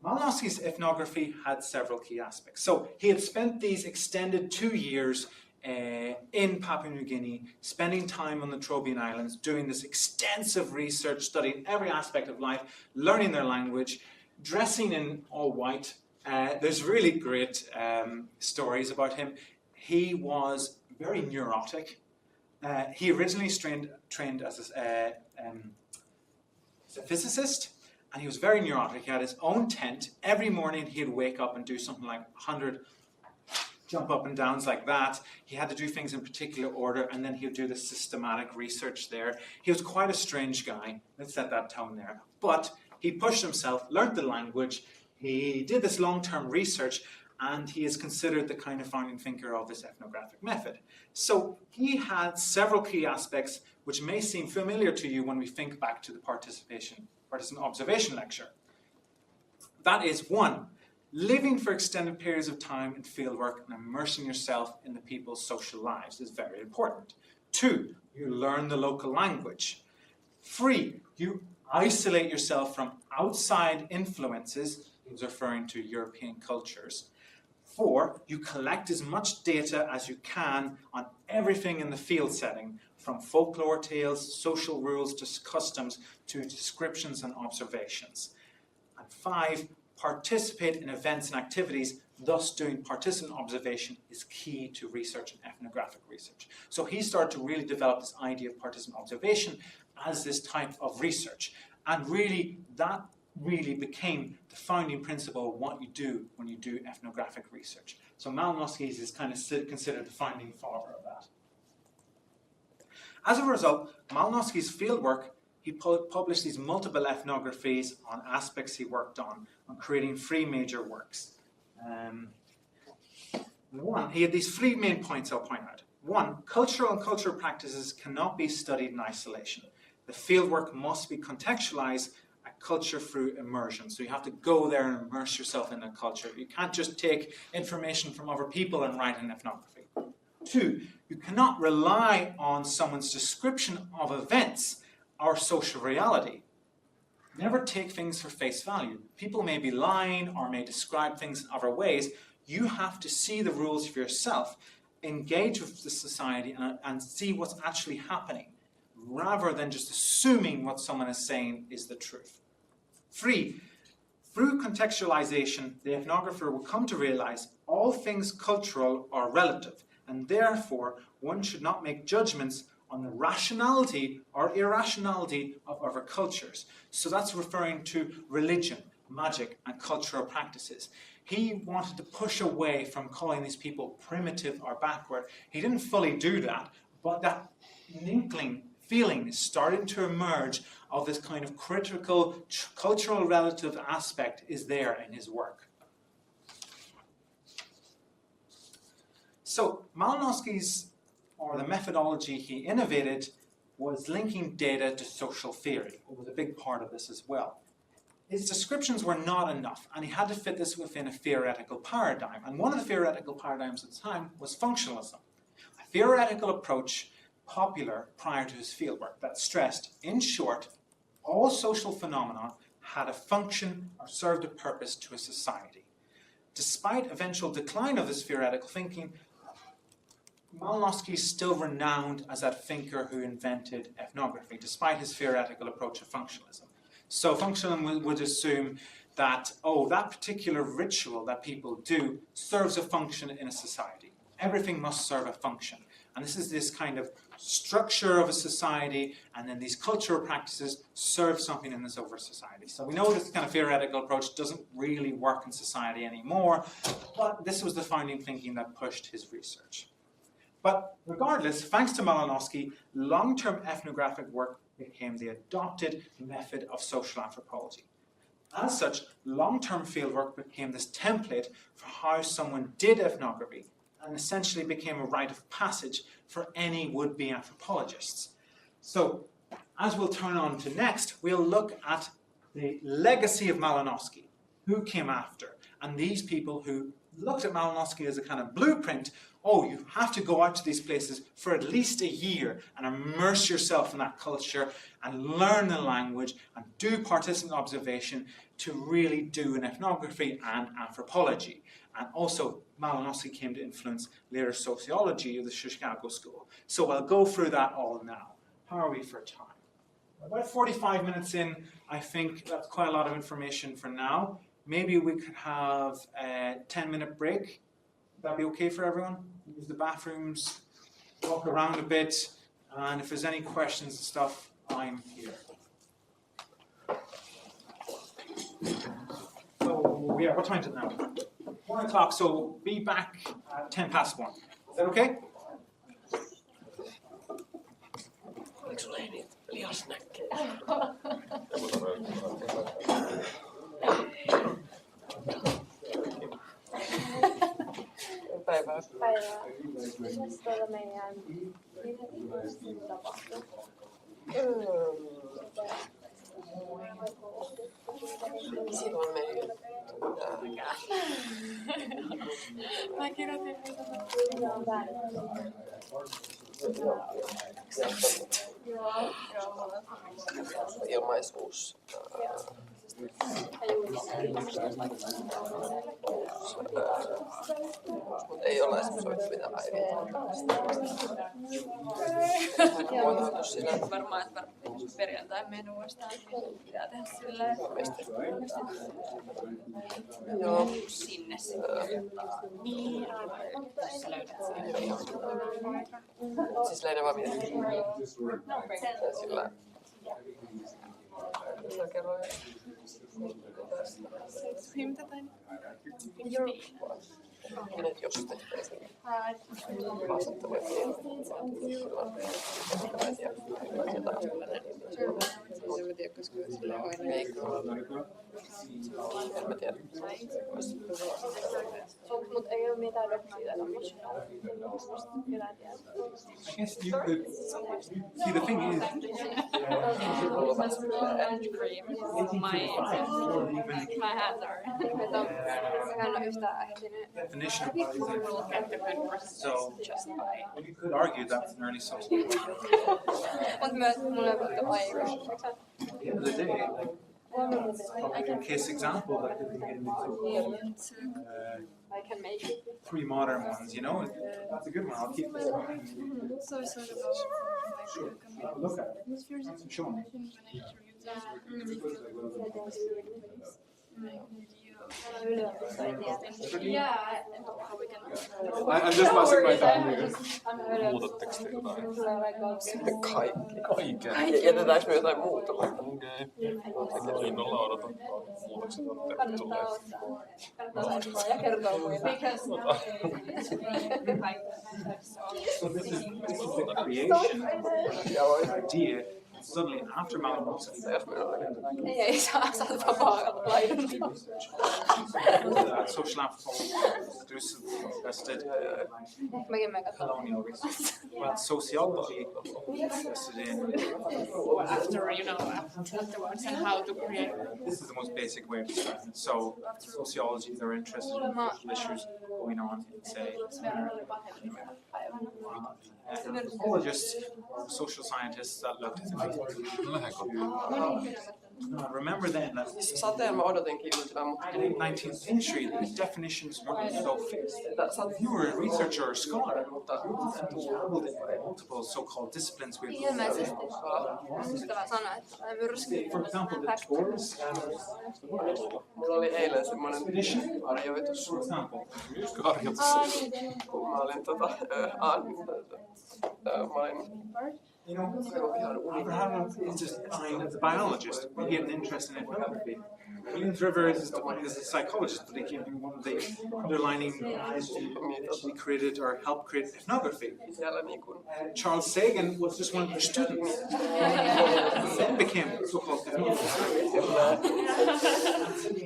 Malinowski's ethnography had several key aspects. So he had spent these extended 2 years in Papua New Guinea, spending time on the Trobriand Islands, doing this extensive research, studying every aspect of life, learning their language, dressing in all white. There's really great stories about him. He was very neurotic. He originally trained as a physicist, and he was very neurotic. He had his own tent. Every morning he'd wake up and do something like 100 jump up and downs like that. He had to do things in particular order, and then he would do the systematic research there. He was quite a strange guy. Let's set that tone there. But he pushed himself, learned the language, he did this long-term research, and he is considered the kind of founding thinker of this ethnographic method. So he had several key aspects which may seem familiar to you when we think back to the partisan observation lecture. That is, 1, living for extended periods of time in fieldwork and immersing yourself in the people's social lives is very important. 2, you learn the local language. 3, you isolate yourself from outside influences. He was referring to European cultures. 4, you collect as much data as you can on everything in the field setting, from folklore tales, social rules, to customs, to descriptions and observations. And 5, participate in events and activities, thus doing partisan observation is key to research and ethnographic research. So he started to really develop this idea of partisan observation as this type of research. And really, that really became the founding principle of what you do when you do ethnographic research. So Malinowski is kind of considered the founding father of that. As a result, Malinowski's fieldwork, he published these multiple ethnographies on aspects he worked on creating 3 major works. He had these 3 main points I'll point out. 1, cultural and cultural practices cannot be studied in isolation. The fieldwork must be contextualized at culture through immersion. So you have to go there and immerse yourself in a culture. You can't just take information from other people and write an ethnography. 2, you cannot rely on someone's description of events or social reality. Never take things for face value. People may be lying or may describe things in other ways. You have to see the rules for yourself, engage with the society and see what's actually happening, rather than just assuming what someone is saying is the truth. 3, through contextualization, the ethnographer will come to realize all things cultural are relative, and therefore one should not make judgments on the rationality or irrationality of other cultures. So that's referring to religion, magic, and cultural practices. He wanted to push away from calling these people primitive or backward. He didn't fully do that, but that inkling feeling is starting to emerge of this kind of critical cultural relative aspect is there in his work. So Malinowski's, or the methodology he innovated, was linking data to social theory. It was a big part of this as well. His descriptions were not enough, and he had to fit this within a theoretical paradigm. And one of the theoretical paradigms at the time was functionalism, a theoretical approach popular prior to his fieldwork that stressed, in short, all social phenomena had a function or served a purpose to a society. Despite eventual decline of this theoretical thinking, Malinowski is still renowned as that thinker who invented ethnography, despite his theoretical approach of functionalism. So functionalism would assume that, oh, that particular ritual that people do serves a function in a society. Everything must serve a function. And this is this kind of structure of a society, and then these cultural practices serve something in this over society. So we know this kind of theoretical approach doesn't really work in society anymore, but this was the founding thinking that pushed his research. But regardless, thanks to Malinowski, long-term ethnographic work became the adopted method of social anthropology. As such, long-term fieldwork became this template for how someone did ethnography, and essentially became a rite of passage for any would-be anthropologists. So, as we'll turn on to next, we'll look at the legacy of Malinowski, who came after, and these people who looked at Malinowski as a kind of blueprint. Oh, you have to go out to these places for at least a year and immerse yourself in that culture and learn the language and do participant observation to really do an ethnography and anthropology. And also, Malinowski came to influence later sociology of the Chicago School. So I'll go through that all now. How are we for time? About 45 minutes in, I think that's quite a lot of information for now. Maybe we could have a 10-minute break. Would that be okay for everyone? Use the bathrooms, walk around a bit, and if there's any questions and stuff, I'm here. So, yeah, what time is it now? 1 o'clock, so be back at 1:10 past 1. Is that okay? Oliko sulla ei niitä lihasnäkkejä? Päivää. Päivää. Mitäs tuolla meidän tapahtuu? Silloin meillä. Mä kirjoitin mitä on väärin. Ilmaisuus. Mutta ei ole esimerkiksi mitä päiviä. Voitaanko siinä? Varmaan, että perjantai menu vastaan pitää tehdä silleen. Joo. Sinne sitten. Niin, jos löydät sen. Siis löydä vaan mietin. Sillä. Sä kerroin. Hymtätain. Nyt jos tehtäisiin haastatteluja en mä tiedä, koska sillä on ei en mä tiedä. Mut ei oo mitään doksia tommosia. I guess you could see the thing is And cream. My hands are. Mä en oo yhtään ehtinyt. definition of what is Look at the good versus So just by. you could argue that's an early social. Mut myös mulla on vaikka aikaa. At the end of the day, like, probably a case example that could be I can make it. three modern ones, you know? That's a good one. I'll keep this one. So sorry about Sure. Look at it. Show me. Yeah, I'm just passing my time here. Muutatteko te jotain? Sitten kaikki. Kaiken. Jätetäänkö me jotain muuta? Okei. Innolla odotan. Muutokset on tervetulleet. Ja kertoo muille. So this is the creation idea. Suddenly, after Malinowski, Ei saa vapaa laidun. social anthropology interested Mäkin mä katson. colonial research. Well, sociology interested in After, afterwards and how to create. this is the most basic way of describing it. So, sociology, they're interested in social issues going on in, say, anthropologists, social scientists that looked at Lähden kotiin. Remember then that Sateen mä odotinkin yltymään, mutta in the 19th century, these definitions weren't so fixed. If you were a researcher or a scholar, multiple so-called disciplines with, Ilmeisesti muistava sana, että olen myrsky. for example, the tours, mulla oli eilen semmoinen harjoitus, for example. kun mä olin Abraham is just a biologist, but he had an interest in ethnography. Williams Rivers is defined as a psychologist, but he came from one of the underlining guys who actually created or helped create ethnography. Charles Sagan was just one of their students. Then became so-called ethnographer.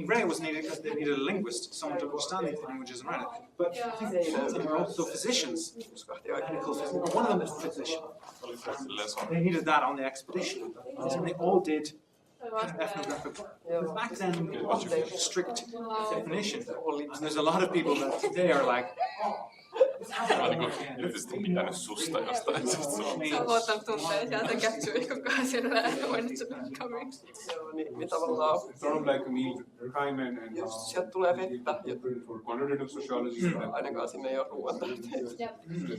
Ray was needed because they needed a linguist, someone to understand these languages and write it. But they were also physicians. One of them was a physician. They needed that on the expedition. And they all did ethnographic work. Because back then, it wasn't a strict definition. And there's a lot of people that today are like, Tietysti pitänyt susta jostain. Sä oot luottanut tunteen sieltä kätsyä, kukaan sinne when it's coming. Niin tavallaan Sort of like a meal crime and jos sieltä tulee vettä, for quantitative sociology. ainakaan sinne ei ole ruoantarpeita. Ja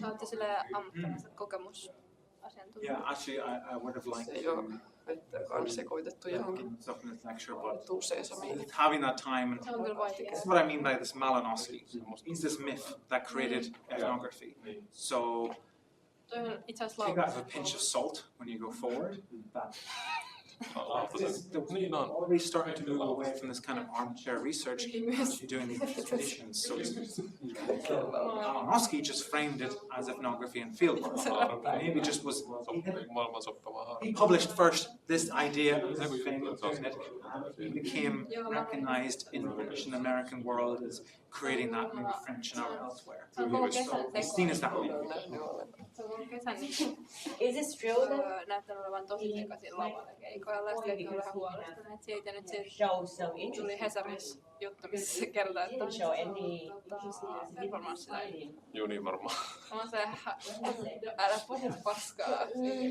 sä ootte silleen ammattilaiset kokemusasiantuntija. yeah, actually, I would have liked Se ei ole vettä, joka on sekoitettu johonkin stuff in this lecture, but tuusesamiin. having that time and Se on kyllä vaikea. this is what I mean by this Malinowski. He's this myth that created ethnography. So Toi on itse asiassa take that laukaus. with a pinch of salt when you go forward. That Niin on. already starting to move away from this kind of armchair research to doing these expeditions. So Malinowski just framed it as ethnography and fieldwork. Maybe just was Maailman soppamaa he published first this idea of doing it, and he became recognized in the British and American world as creating that maybe French and elsewhere. Se on koko kesän It's seen as that way. Se on koko kesän Is this true that näyttänyt olevan tosi sekaisin lavalla keikoilla. Ja sitten on vähän huolestuneet siitä. Nyt se show some tuli interest? Hesarissa juttu, missä se kertoo, että Didn't show any informaatioita. Joo, niin varmaan. On se, älä puhu paskaa.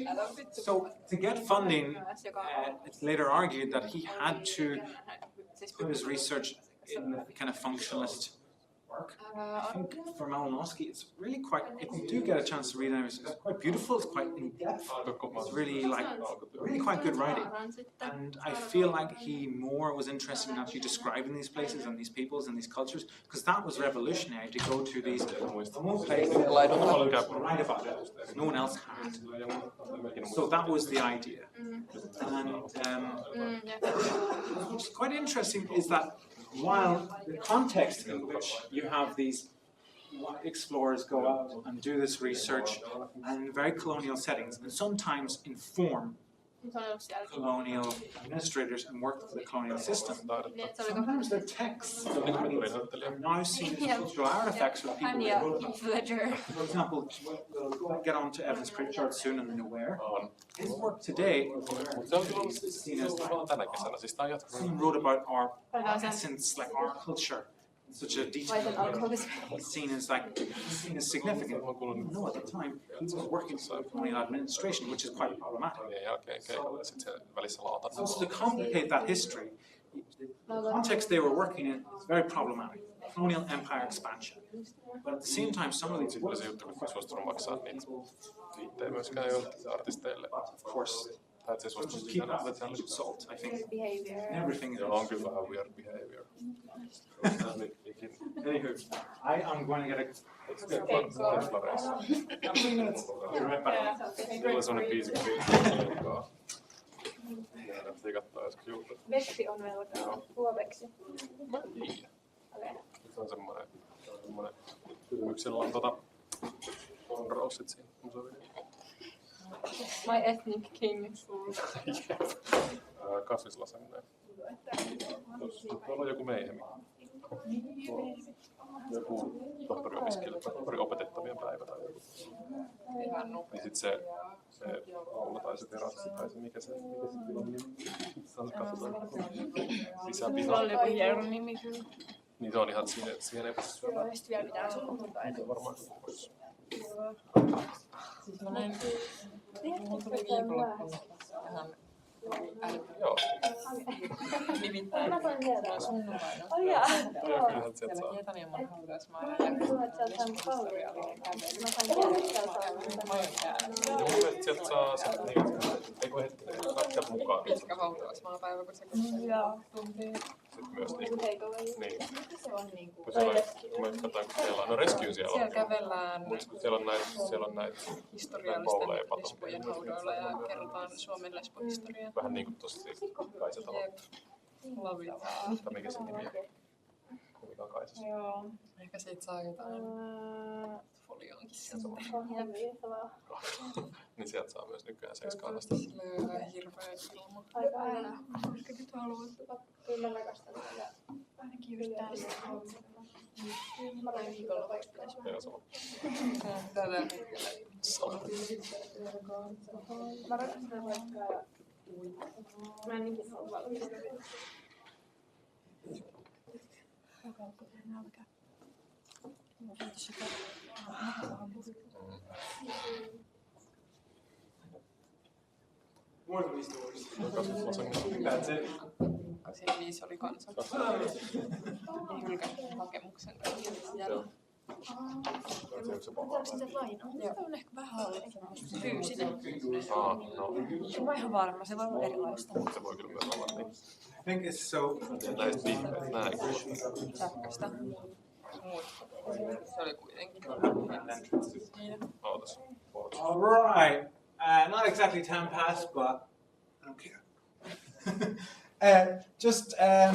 Älä vittu. So to get funding, it's later argued that he had to put his research in the kind of functionalist work. I think for Malinowski, it's really quite, if you do get a chance to read it, it's quite beautiful, it's quite in depth, it's really quite good writing. And I feel like he more was interested in actually describing these places and these peoples and these cultures, because that was revolutionary to go to these remote places and write about it. No one else had. So that was the idea. And what's quite interesting is that while the context in which you have these explorers go out and do this research in very colonial settings and sometimes inform colonial administrators and work for the colonial system, sometimes their texts are now seen as cultural artifacts of people who wrote about them. For example, we'll get on to Evans Pritchard soon and Nowhere. His work today is seen as like someone wrote about our essence, like our culture, in such a detail. He's seen as significant. No, at the time he was working for colonial administration, which is quite problematic. So to complicate that history, the context they were working in is very problematic. Colonial empire expansion. But at the same time, some of these works, of course, just keep that with a pinch of salt. I think everything is weird behavior. Anywho, I'm going to get a Sellainen biisi, joka piti katsoa joskus jutut. Veksi on velkaa. Huoveksi. Se on semmoinen kysymyksellä on roussit siinä musavideossa. My ethnic king. Kasvislasenne. Tuolla on joku meihemi. Joku tohtoriopetettavien päivä tai joku. Niin sit se Oula tai se terassi tai se mikä se tilanne. Katsotaan lisää pihaa. Oli joku hieno nimi kyllä. Niin se on ihan siihen ei pysty syömään. Joo, sit vielä mitään sukupuolta. Se on varmaan pois. Siis mä näin, mulla tuli viikonloppuna ihan Joo. Nimittäin Mä sain tiedä. sunnuntaina. Ai jaa. Joo, kyllähän sieltä Siellä saa. Hietaniemon hautausmaalla Mä luulen, että sieltä sain historiallinen kävely. Mä sain tiedä, että sieltä saa. Majon jäällä. Ja mun mielestä sieltä saa sitten niin, ei kun hetkinen, jos lähtee mukaan, niin Pitkä hautausmaapäivä, kun se Joo. sitten myös niin, Takeaway. niin. Se on niinku... Kun siellä on, kun mä katsoin, kun siellä on, no rescue siellä siellä on. kävellään Mutta kun siellä on näitä historiallisten lesbojen haudoilla ja kerrotaan Suomen lesbohistoriaa. vähän niin kuin tossa Kaisatalo. Jep. Lavitaan. Tai mikä se nimi on? Mikä on Kaisassa? Joo. Ehkä siitä saa jotain folioonkin sitten. Niin sieltä saa myös nykyään sekskaalasta. Sillä on jotain hirveä ilma. Aika aina. Ehkä nyt haluat. Kyllä mä rakastan sitä. Ainakin just tästä. Pari viikonlopuksi pitäisi Joo, sama. Tällä hetkellä. Sama. Mä rakastan vaikka... Mä en ikinä ole valmis. That's it. 25 oli kanssa. Ja hylkäsin hakemuksen. Joo. Onko se pahaa? Se on ehkä vähän fyysinen. No. En mä ihan varma, se voi olla erilaista. Se voi kyllä myös olla niin. I think it's so. Näistä viikkoista näin. Sähköstä. Se oli kuitenkin. Ootas. All right. Not exactly 10 past, but I don't care. Just a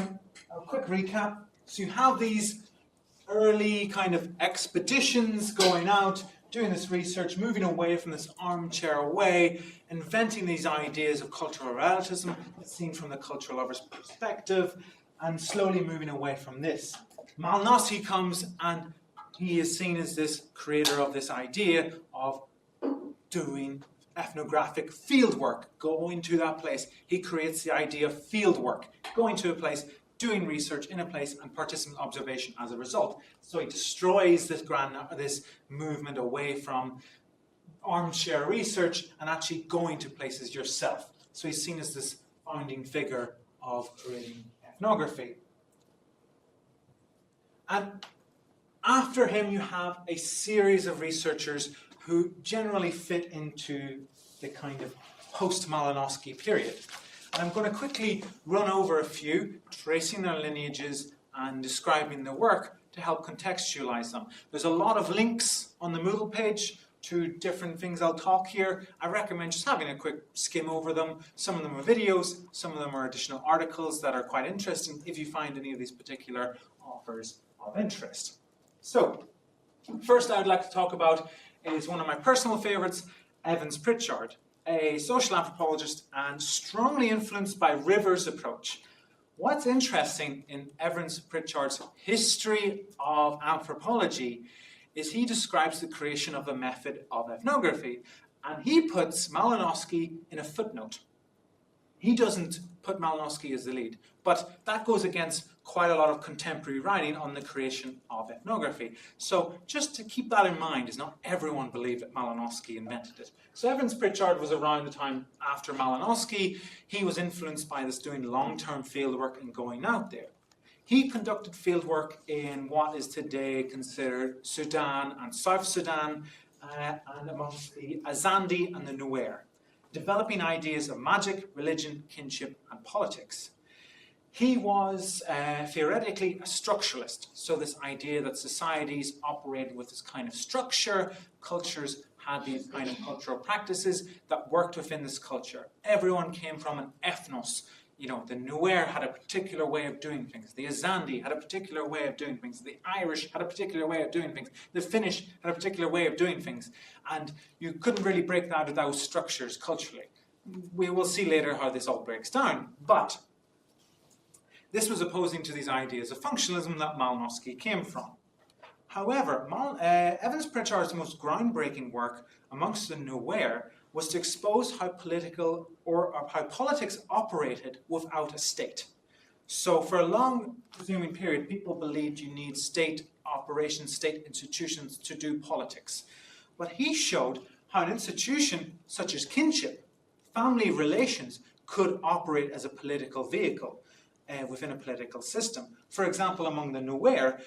quick recap. So you have these early kind of expeditions going out, doing this research, moving away from this armchair way, inventing these ideas of cultural relativism, seen from the cultural lover's perspective, and slowly moving away from this. Malnossi comes and he is seen as this creator of this idea of doing ethnographic fieldwork, going to that place. He creates the idea of fieldwork, going to a place, doing research in a place and participant observation as a result. So he destroys this movement away from armchair research and actually going to places yourself. So he's seen as this founding figure of creating ethnography. And after him, you have a series of researchers who generally fit into the kind of post-Malinowski period. And I'm going to quickly run over a few, tracing their lineages and describing their work to help contextualize them. There's a lot of links on the Moodle page to different things I'll talk here. I recommend just having a quick skim over them. Some of them are videos, some of them are additional articles that are quite interesting if you find any of these particular authors of interest. So, first I'd like to talk about is one of my personal favorites, Evans Pritchard, a social anthropologist and strongly influenced by Rivers' approach. What's interesting in Evans Pritchard's history of anthropology is he describes the creation of a method of ethnography, and he puts Malinowski in a footnote. He doesn't put Malinowski as the lead, but that goes against quite a lot of contemporary writing on the creation of ethnography. So just to keep that in mind, is not everyone believed that Malinowski invented it. So Evans Pritchard was around the time after Malinowski. He was influenced by this doing long-term fieldwork and going out there. He conducted fieldwork in what is today considered Sudan and South Sudan, and amongst the Azandi and the Nuer, developing ideas of magic, religion, kinship, and politics. He was theoretically a structuralist, so this idea that societies operated with this kind of structure, cultures had these kind of cultural practices that worked within this culture. Everyone came from an ethnos. You know, the Nuer had a particular way of doing things. The Azandi had a particular way of doing things. The Irish had a particular way of doing things. The Finnish had a particular way of doing things. And you couldn't really break that out of those structures culturally. We will see later how this all breaks down. But this was opposing to these ideas of functionalism that Malinowski came from. However, Evans Pritchard's most groundbreaking work amongst the Nuer was to expose how political or how politics operated without a state. So for a long presuming period, people believed you need state operations, state institutions to do politics. But he showed how an institution such as kinship, family relations, could operate as a political vehicle within a political system. For example, among the Nuer,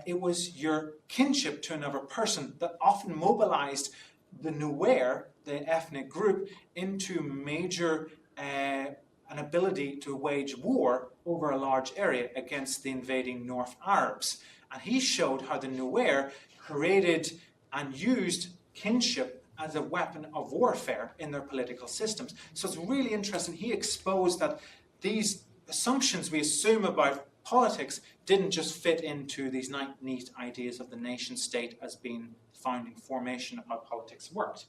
it was your kinship to another person that often mobilized the Nuer, the ethnic group, into major an ability to wage war over a large area against the invading North Arabs. And he showed how the Nuer created and used kinship as a weapon of warfare in their political systems. So it's really interesting. He exposed that these assumptions we assume about politics didn't just fit into these neat ideas of the nation state as being the founding formation of how politics worked.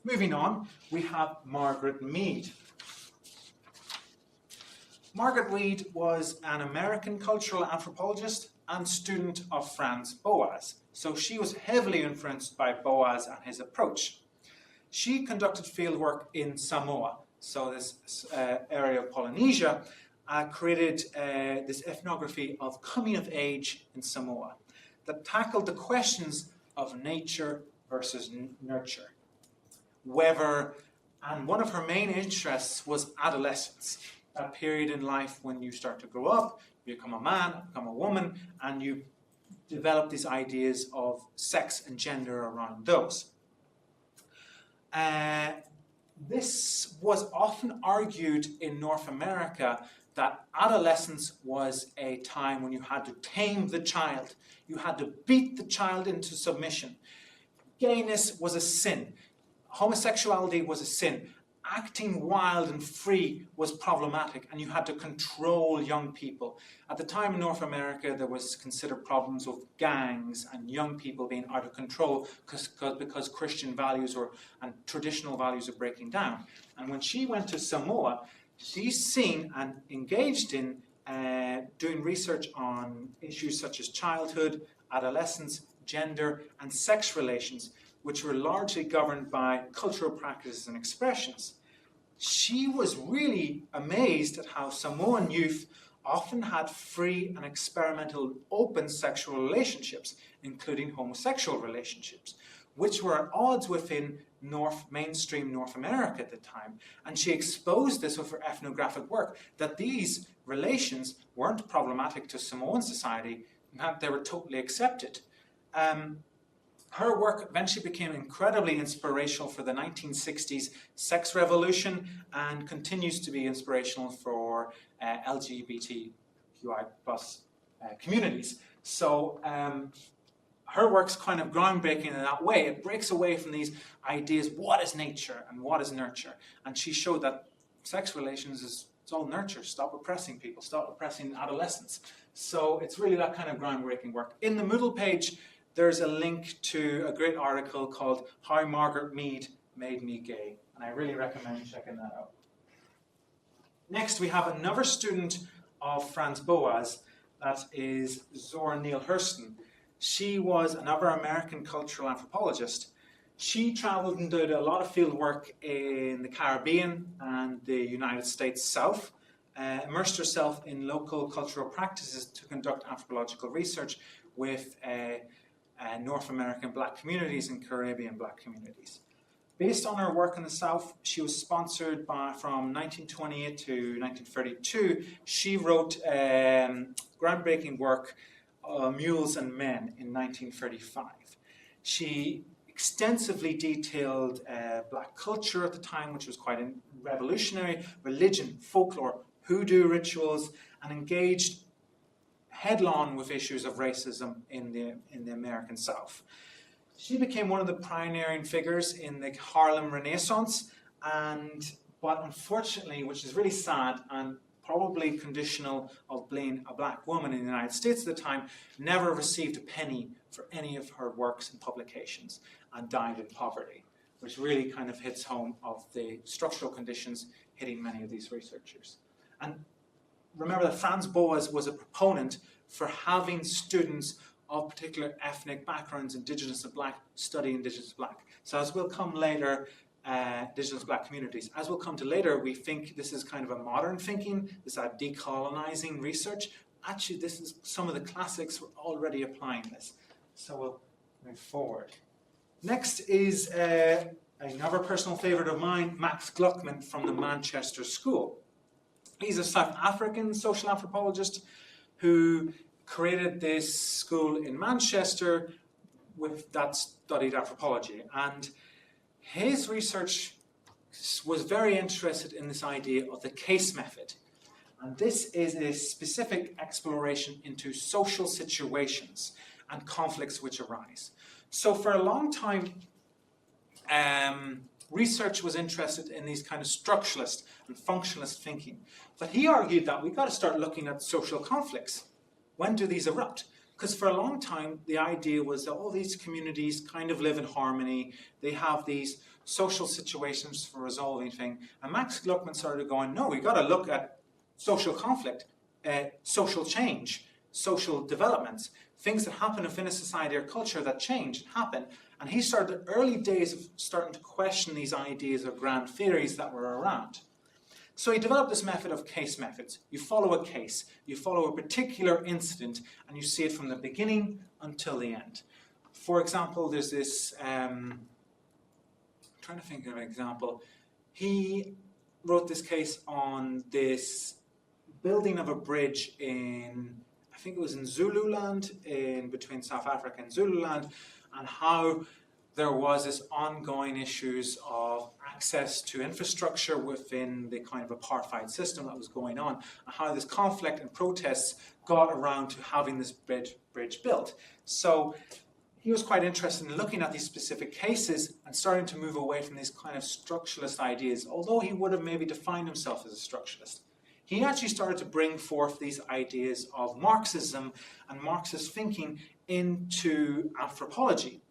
Moving on, we have Margaret Mead. Margaret Mead was an American cultural anthropologist and student of Franz Boas. So she was heavily influenced by Boas and his approach. She conducted fieldwork in Samoa, so this area of Polynesia, created this ethnography of coming of age in Samoa that tackled the questions of nature versus nurture. And one of her main interests was adolescence, that period in life when you start to grow up, you become a man, become a woman, and you develop these ideas of sex and gender around those. This was often argued in North America that adolescence was a time when you had to tame the child. You had to beat the child into submission. Gayness was a sin. Homosexuality was a sin. Acting wild and free was problematic, and you had to control young people. At the time in North America, there was considered problems with gangs and young people being out of control because Christian values and traditional values are breaking down. And when she went to Samoa, she's seen and engaged in doing research on issues such as childhood, adolescence, gender, and sex relations, which were largely governed by cultural practices and expressions. She was really amazed at how Samoan youth often had free and experimental open sexual relationships, including homosexual relationships, which were at odds within mainstream North America at the time. And she exposed this with her ethnographic work, that these relations weren't problematic to Samoan society, and that they were totally accepted. Her work eventually became incredibly inspirational for the 1960s sex revolution and continues to be inspirational for LGBTQI+ communities. So her work's kind of groundbreaking in that way. It breaks away from these ideas, what is nature and what is nurture? And she showed that sex relations it's all nurture. Stop oppressing people, stop oppressing adolescents. So it's really that kind of groundbreaking work. In the Moodle page, there's a link to a great article called How Margaret Mead Made Me Gay, and I really recommend checking that out. Next, we have another student of Franz Boas, that is Zora Neale Hurston. She was another American cultural anthropologist. She traveled and did a lot of field work in the Caribbean and the United States South, immersed herself in local cultural practices to conduct anthropological research with North American Black communities and Caribbean Black communities. Based on her work in the South, she was sponsored from 1928 to 1932. She wrote groundbreaking work, Mules and Men, in 1935. She extensively detailed Black culture at the time, which was quite revolutionary, religion, folklore, hoodoo rituals, and engaged head-on with issues of racism in the American South. She became one of the pioneering figures in the Harlem Renaissance, but unfortunately, which is really sad and probably conditional of being a Black woman in the United States at the time, never received a penny for any of her works and publications and died in poverty, which really kind of hits home of the structural conditions hitting many of these researchers. And remember that Franz Boas was a proponent for having students of particular ethnic backgrounds, Indigenous and Black, study Indigenous Black. So as we'll come later, Indigenous Black communities. As we'll come to later, we think this is kind of a modern thinking, this decolonizing research. Actually, this is some of the classics were already applying this. So we'll move forward. Next is another personal favourite of mine, Max Gluckman from the Manchester School. He's a South African social anthropologist who created this school in Manchester that studied anthropology. And his research was very interested in this idea of the case method. And this is a specific exploration into social situations and conflicts which arise. So for a long time, research was interested in these kind of structuralist and functionalist thinking. But he argued that we've got to start looking at social conflicts. When do these erupt? Because for a long time, the idea was that all these communities kind of live in harmony. They have these social situations for resolving things. And Max Gluckman started going, no, we've got to look at social conflict, social change, social developments, things that happen within a society or culture that change and happen. And he started the early days of starting to question these ideas or grand theories that were around. So he developed this method of case methods. You follow a case, you follow a particular incident, and you see it from the beginning until the end. For example, there's this, I'm trying to think of an example. He wrote this case on this building of a bridge in, I think it was in Zululand, in between South Africa and Zululand, and how there was this ongoing issues of access to infrastructure within the kind of apartheid system that was going on, and how this conflict and protests got around to having this bridge built. So he was quite interested in looking at these specific cases and starting to move away from these kind of structuralist ideas, although he would have maybe defined himself as a structuralist. He actually started to bring forth these ideas of Marxism and Marxist thinking into anthropology.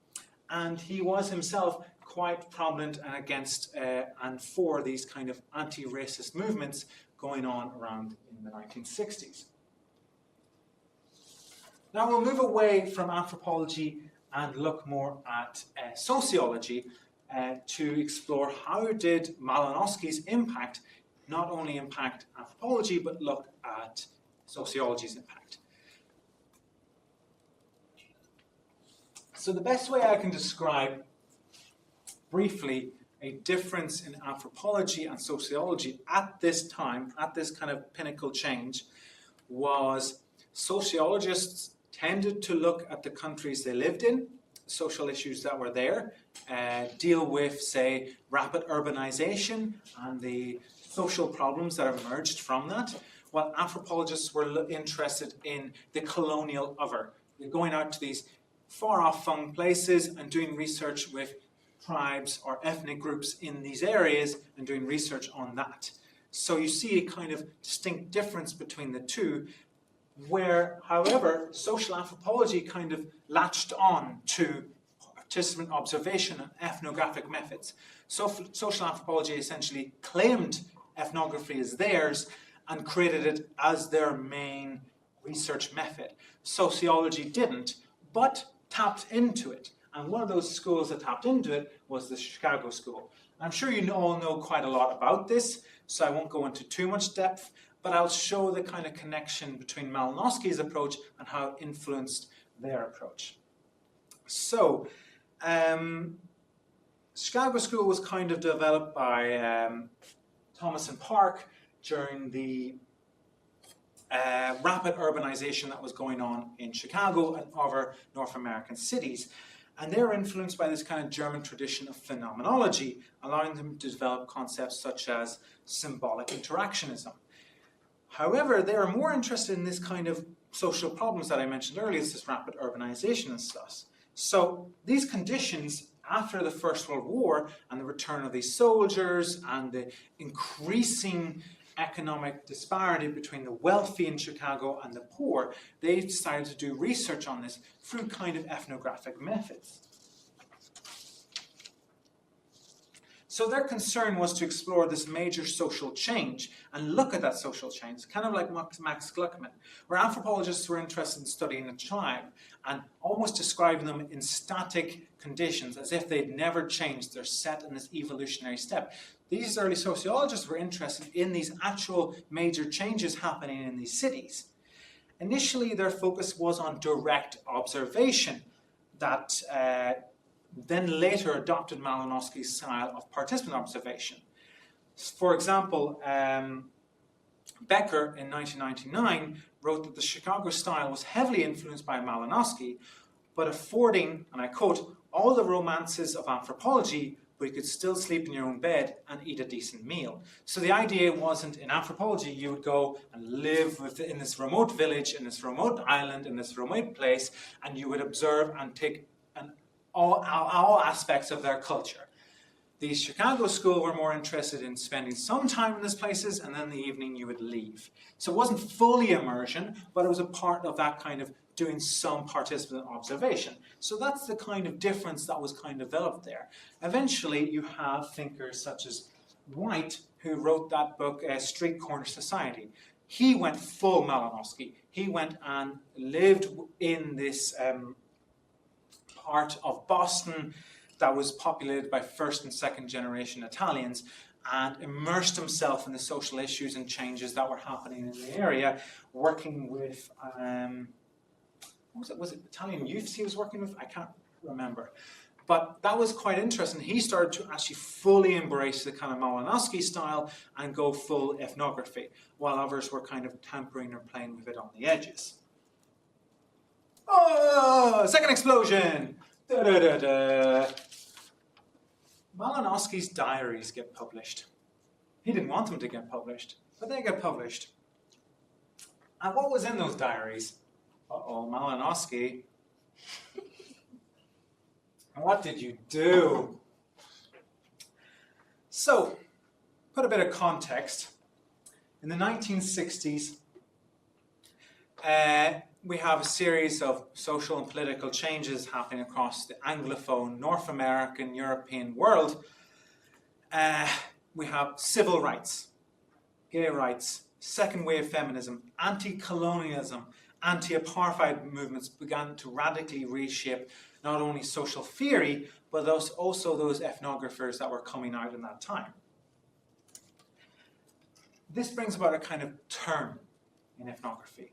And he was himself quite prominent and against and for these kind of anti-racist movements going on around in the 1960s. Now we'll move away from anthropology and look more at sociology to explore how did Malinowski's impact not only impact anthropology, but look at sociology's impact. So the best way I can describe briefly a difference in anthropology and sociology at this time, at this kind of pinnacle change, was sociologists tended to look at the countries they lived in, social issues that were there, deal with, say, rapid urbanization and the social problems that emerged from that, while anthropologists were interested in the colonial other. They're going out to these far-off flung places and doing research with tribes or ethnic groups in these areas and doing research on that. So you see a kind of distinct difference between the two, where, however, social anthropology kind of latched on to participant observation and ethnographic methods. So social anthropology essentially claimed ethnography as theirs and created it as their main research method. Sociology didn't, but tapped into it. And one of those schools that tapped into it was the Chicago School. I'm sure you all know quite a lot about this, so I won't go into too much depth, but I'll show the kind of connection between Malinowski's approach and how it influenced their approach. So, Chicago School was kind of developed by Thomas and Park during the rapid urbanization that was going on in Chicago and other North American cities. And they're influenced by this kind of German tradition of phenomenology, allowing them to develop concepts such as symbolic interactionism. However, they are more interested in this kind of social problems that I mentioned earlier, this rapid urbanization and stuff. So these conditions after the First World War and the return of these soldiers and the increasing economic disparity between the wealthy in Chicago and the poor, they decided to do research on this through kind of ethnographic methods. So their concern was to explore this major social change and look at that social change, kind of like Max Gluckman, where anthropologists were interested in studying a tribe and almost describing them in static conditions as if they'd never changed. They're set in this evolutionary step. These early sociologists were interested in these actual major changes happening in these cities. Initially, their focus was on direct observation, that then later adopted Malinowski's style of participant observation. For example, Becker in 1999 wrote that the Chicago style was heavily influenced by Malinowski, but affording, and I quote, all the romances of anthropology, but you could still sleep in your own bed and eat a decent meal. So the idea wasn't, in anthropology, you would go and live in this remote village, in this remote island, in this remote place, and you would observe and take all aspects of their culture. The Chicago school were more interested in spending some time in these places, and then in the evening you would leave. So it wasn't fully immersion, but it was a part of that kind of doing some participant observation. So that's the kind of difference that was kind of developed there. Eventually you have thinkers such as White, who wrote that book, Street Corner Society. He went full Malinowski. He went and lived in this part of Boston that was populated by first and second generation Italians, and immersed himself in the social issues and changes that were happening in the area, working with, was it Italian youths he was working with? I can't remember. But that was quite interesting. He started to actually fully embrace the kind of Malinowski style and go full ethnography, while others were kind of tampering or playing with it on the edges. Oh, second explosion! Da, da, da, da. Malinowski's diaries get published. He didn't want them to get published, but they get published. And what was in those diaries? Uh-oh, Malinowski. What did you do? So, put a bit of context. In the 1960s, we have a series of social and political changes happening across the Anglophone, North American, European world. We have civil rights, gay rights, second wave feminism, anti-colonialism, anti-apartheid movements began to radically reshape not only social theory, but also those ethnographers that were coming out in that time. This brings about a kind of turn in ethnography.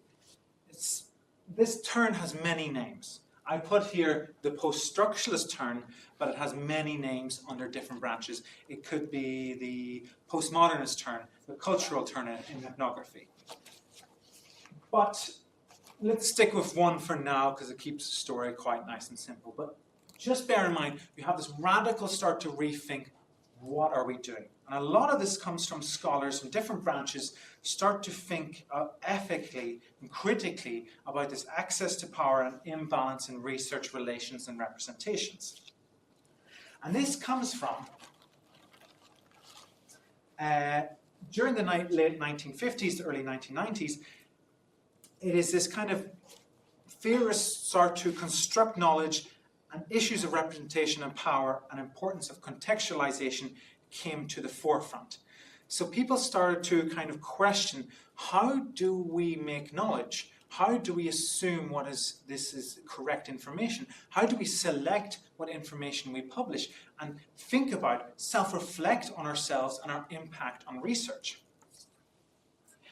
This turn has many names. I put here the post-structuralist turn, but it has many names under different branches. It could be the postmodernist turn, the cultural turn in ethnography. But let's stick with one for now because it keeps the story quite nice and simple. But just bear in mind, we have this radical start to rethink, what are we doing? And a lot of this comes from scholars from different branches start to think ethically and critically about this access to power and imbalance in research relations and representations. And this comes from, during the late 1950s to early 1990s, it is this kind of theorists start to construct knowledge, and issues of representation and power and importance of contextualization came to the forefront. So people started to kind of question, how do we make knowledge? How do we assume this is correct information? How do we select what information we publish? And think about, self-reflect on ourselves and our impact on research.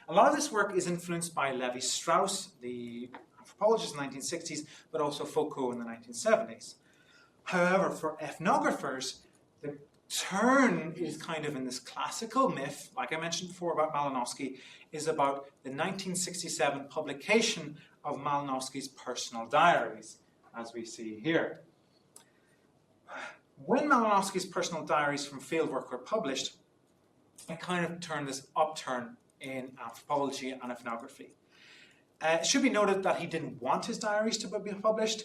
A lot of this work is influenced by Levi-Strauss, the anthropologist in the 1960s, but also Foucault in the 1970s. However, for ethnographers, the turn is kind of in this classical myth, like I mentioned before about Malinowski, is about the 1967 publication of Malinowski's personal diaries, as we see here. When Malinowski's personal diaries from fieldwork were published, it kind of turned this upturn in anthropology and ethnography. It should be noted that he didn't want his diaries to be published,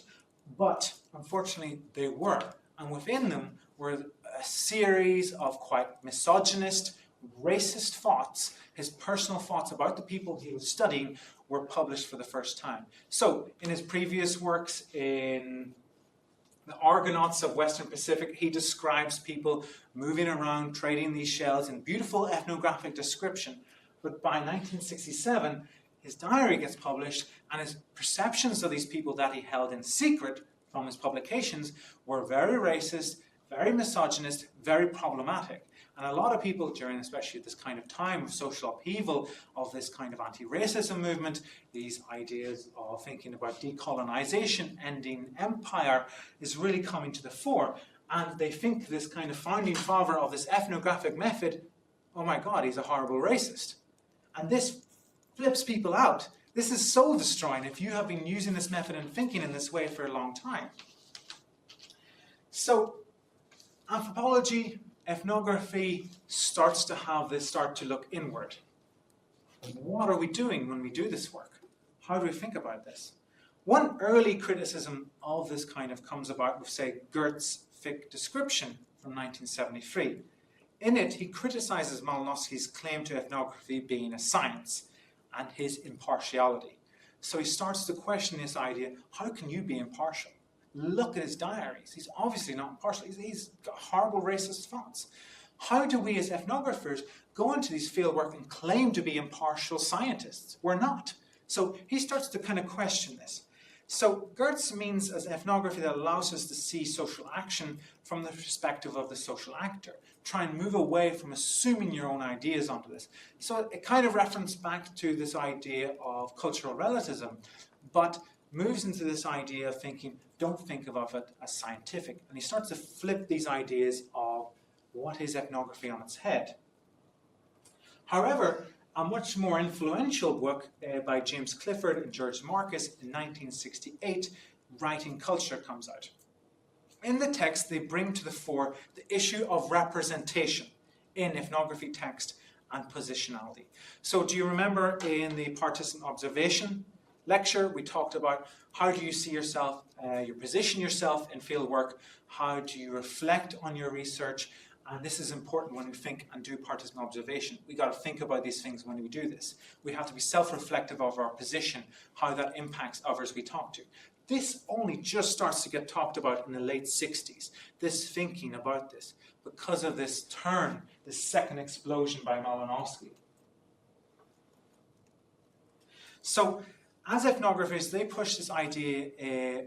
but unfortunately they were. And within them were a series of quite misogynist, racist thoughts. His personal thoughts about the people he was studying were published for the first time. So in his previous works in The Argonauts of Western Pacific, he describes people moving around, trading these shells in beautiful ethnographic description. But by 1967, his diary gets published, and his perceptions of these people that he held in secret from his publications were very racist, very misogynist, very problematic. And a lot of people during, especially this kind of time of social upheaval, of this kind of anti-racism movement, these ideas of thinking about decolonization, ending empire, is really coming to the fore. And they think this kind of founding father of this ethnographic method, oh my God, he's a horrible racist. And this flips people out. This is soul destroying if you have been using this method and thinking in this way for a long time. So anthropology, ethnography starts to look inward. What are we doing when we do this work? How do we think about this? One early criticism of this kind of comes about with, say, Gert's Fick description from 1973. In it, he criticizes Malinowski's claim to ethnography being a science and his impartiality. So he starts to question this idea, how can you be impartial? Look at his diaries. He's obviously not impartial. He's got horrible racist thoughts. How do we as ethnographers go into these fieldwork and claim to be impartial scientists? We're not. So he starts to kind of question this. So Gertz means as ethnography that allows us to see social action from the perspective of the social actor. Try and move away from assuming your own ideas onto this. So it kind of references back to this idea of cultural relativism, but moves into this idea of thinking, don't think of it as scientific. And he starts to flip these ideas of what is ethnography on its head. However, a much more influential book by James Clifford and George Marcus in 1968, Writing Culture, comes out. In the text, they bring to the fore the issue of representation in ethnography text and positionality. So do you remember in the participant observation lecture, we talked about how do you see yourself, you position yourself in field work, how do you reflect on your research, and this is important when we think and do participant observation. We got to think about these things when we do this. We have to be self-reflective of our position, how that impacts others we talk to. This only just starts to get talked about in the late 60s, this thinking about this, because of this turn, this second explosion by Malinowski. So, as ethnographers, they push this idea,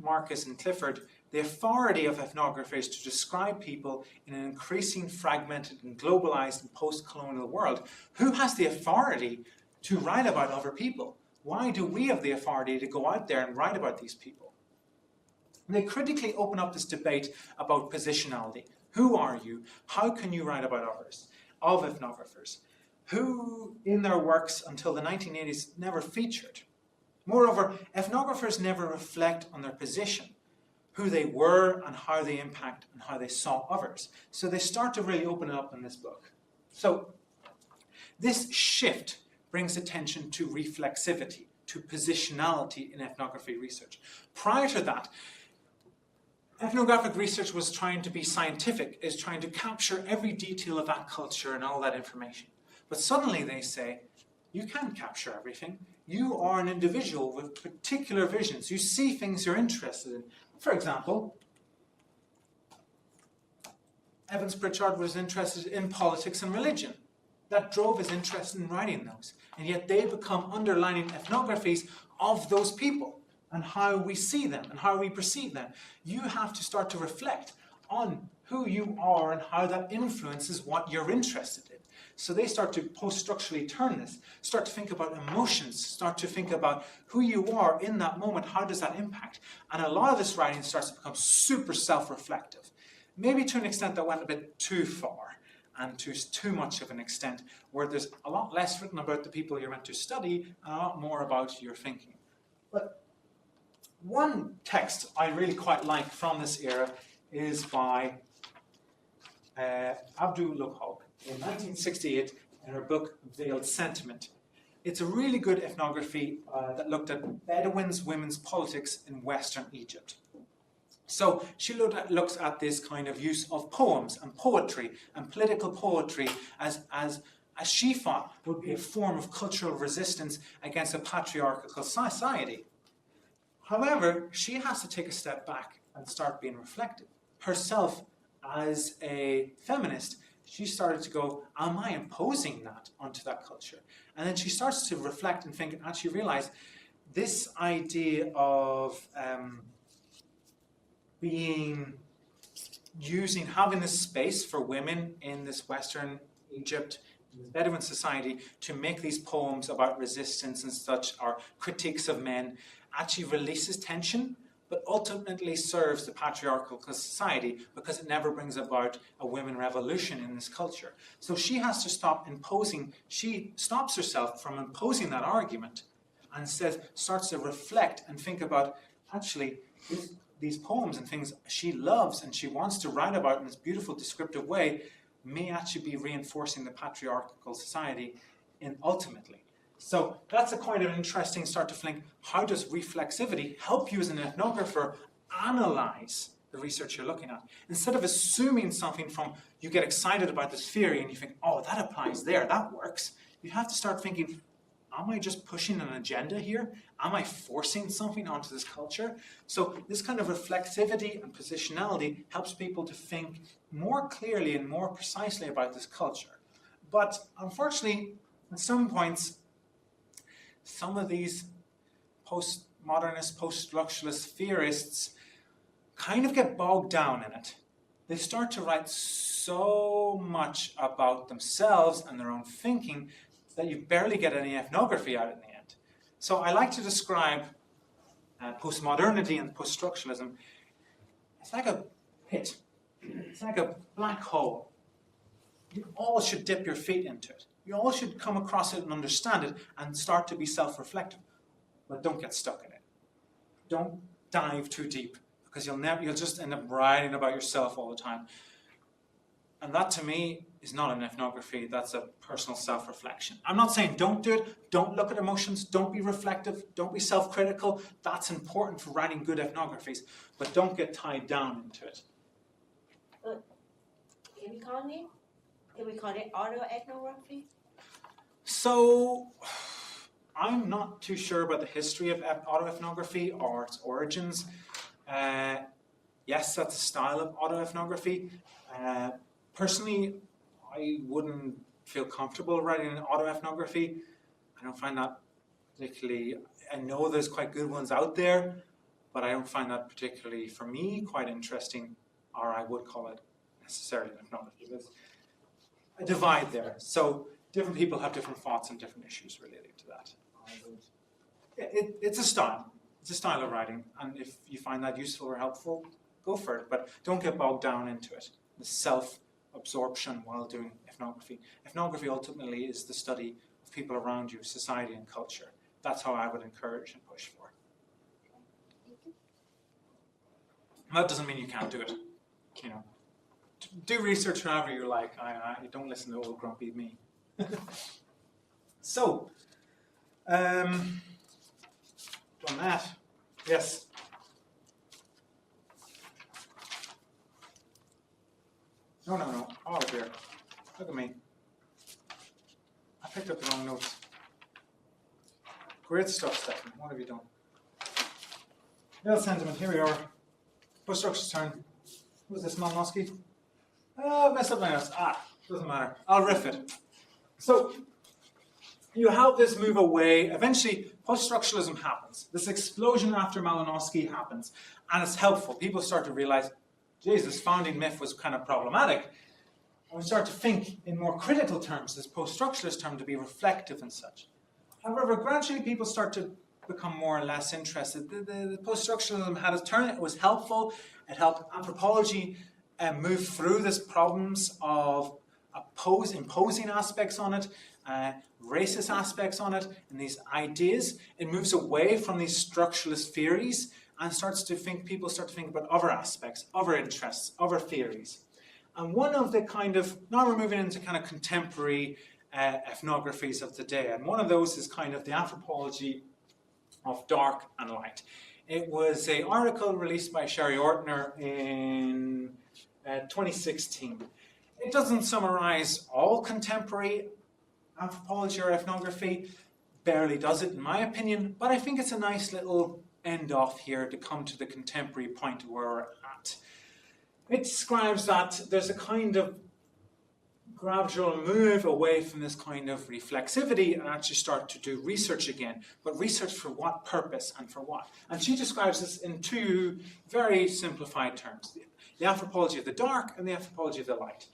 Marcus and Clifford, the authority of ethnographers to describe people in an increasing fragmented and globalized and post-colonial world. Who has the authority to write about other people? Why do we have the authority to go out there and write about these people? And they critically open up this debate about positionality. Who are you? How can you write about others, of ethnographers, who in their works until the 1980s never featured? Moreover, ethnographers never reflect on their position, who they were and how they impact and how they saw others. So they start to really open it up in this book. So this shift brings attention to reflexivity, to positionality in ethnography research. Prior to that, ethnographic research was trying to be scientific, is trying to capture every detail of that culture and all that information. But suddenly they say, you can't capture everything. You are an individual with particular visions. You see things you're interested in. For example, Evans Pritchard was interested in politics and religion. That drove his interest in writing those. And yet they become underlining ethnographies of those people and how we see them and how we perceive them. You have to start to reflect on who you are and how that influences what you're interested in. So they start to post-structurally turn this, start to think about emotions, start to think about who you are in that moment, how does that impact? And a lot of this writing starts to become super self-reflective, maybe to an extent that went a bit too far and to too much of an extent, where there's a lot less written about the people you're meant to study and a lot more about your thinking. But one text I really quite like from this era is by Abdul Lukhog in 1968 in her book Veiled Sentiment. It's a really good ethnography that looked at Bedouins women's politics in Western Egypt. So she looks at this kind of use of poems and poetry and political poetry as she thought would be a form of cultural resistance against a patriarchal society. However, she has to take a step back and start being reflective. Herself, as a feminist, she started to go, am I imposing that onto that culture? And then she starts to reflect and think and actually realize this idea of being having this space for women in this Western Egypt, Bedouin society, to make these poems about resistance and such, or critiques of men, actually releases tension, but ultimately serves the patriarchal society because it never brings about a women revolution in this culture. So she has to stop imposing, she stops herself from imposing that argument and instead starts to reflect and think about, actually, these poems and things she loves and she wants to write about in this beautiful descriptive way may actually be reinforcing the patriarchal society ultimately. So that's a quite an interesting start to think, how does reflexivity help you as an ethnographer analyze the research you're looking at? Instead of assuming something from, you get excited about this theory and you think, oh, that applies there, that works. You have to start thinking, am I just pushing an agenda here? Am I forcing something onto this culture? So this kind of reflexivity and positionality helps people to think more clearly and more precisely about this culture. But unfortunately, at some points, some of these postmodernist, post-structuralist theorists kind of get bogged down in it. They start to write so much about themselves and their own thinking that you barely get any ethnography out in the end. So I like to describe postmodernity and post-structuralism. It's like a pit. It's like a black hole. You all should dip your feet into it. You all should come across it and understand it and start to be self-reflective. But don't get stuck in it. Don't dive too deep, because you'll just end up writing about yourself all the time. And that, to me, is not an ethnography. That's a personal self-reflection. I'm not saying don't do it. Don't look at emotions. Don't be reflective. Don't be self-critical. That's important for writing good ethnographies. But don't get tied down into it. Can we call it autoethnography? So, I'm not too sure about the history of autoethnography or its origins. Yes, that's a style of autoethnography. Personally, I wouldn't feel comfortable writing an autoethnography. I don't find that particularly, I know there's quite good ones out there, but I don't find that particularly, for me, quite interesting, or I would call it necessarily an ethnography. There's a divide there. So different people have different thoughts and different issues relating to that. It's a style. It's a style of writing, and if you find that useful or helpful, go for it, but don't get bogged down into it. The self-absorption while doing ethnography. Ethnography ultimately is the study of people around you, society and culture. That's how I would encourage and push for. And that doesn't mean you can't do it. You know, do research however you like. I don't listen to old grumpy me. So, done that. Yes. No. Oh dear. Look at me. I picked up the wrong notes. Great stuff, Stefan. What have you done? Well, sentiment. Here we are. Post-structure's turn. Who's this, Malinowski? Oh, messed up my notes. Doesn't matter. I'll riff it. So, you have this move away. Eventually, post-structuralism happens. This explosion after Malinowski happens. And it's helpful. People start to realize, Jesus, founding myth was kind of problematic. And we start to think in more critical terms, this post-structuralist term, to be reflective and such. However, gradually people start to become more or less interested. The post-structuralism had its turn. It was helpful. It helped anthropology move through these problems of imposing aspects on it, racist aspects on it, and these ideas. It moves away from these structuralist theories and people start to think about other aspects, other interests, other theories. And one of the now we're moving into kind of contemporary ethnographies of today, and one of those is kind of the anthropology of dark and light. It was an article released by Sherry Ortner in 2016. It doesn't summarize all contemporary anthropology or ethnography, barely does it in my opinion, but I think it's a nice little end off here to come to the contemporary point where we're at. It describes that there's a kind of gradual move away from this kind of reflexivity and actually start to do research again. But research for what purpose and for what? And she describes this in two very simplified terms. The anthropology of the dark and the anthropology of the light.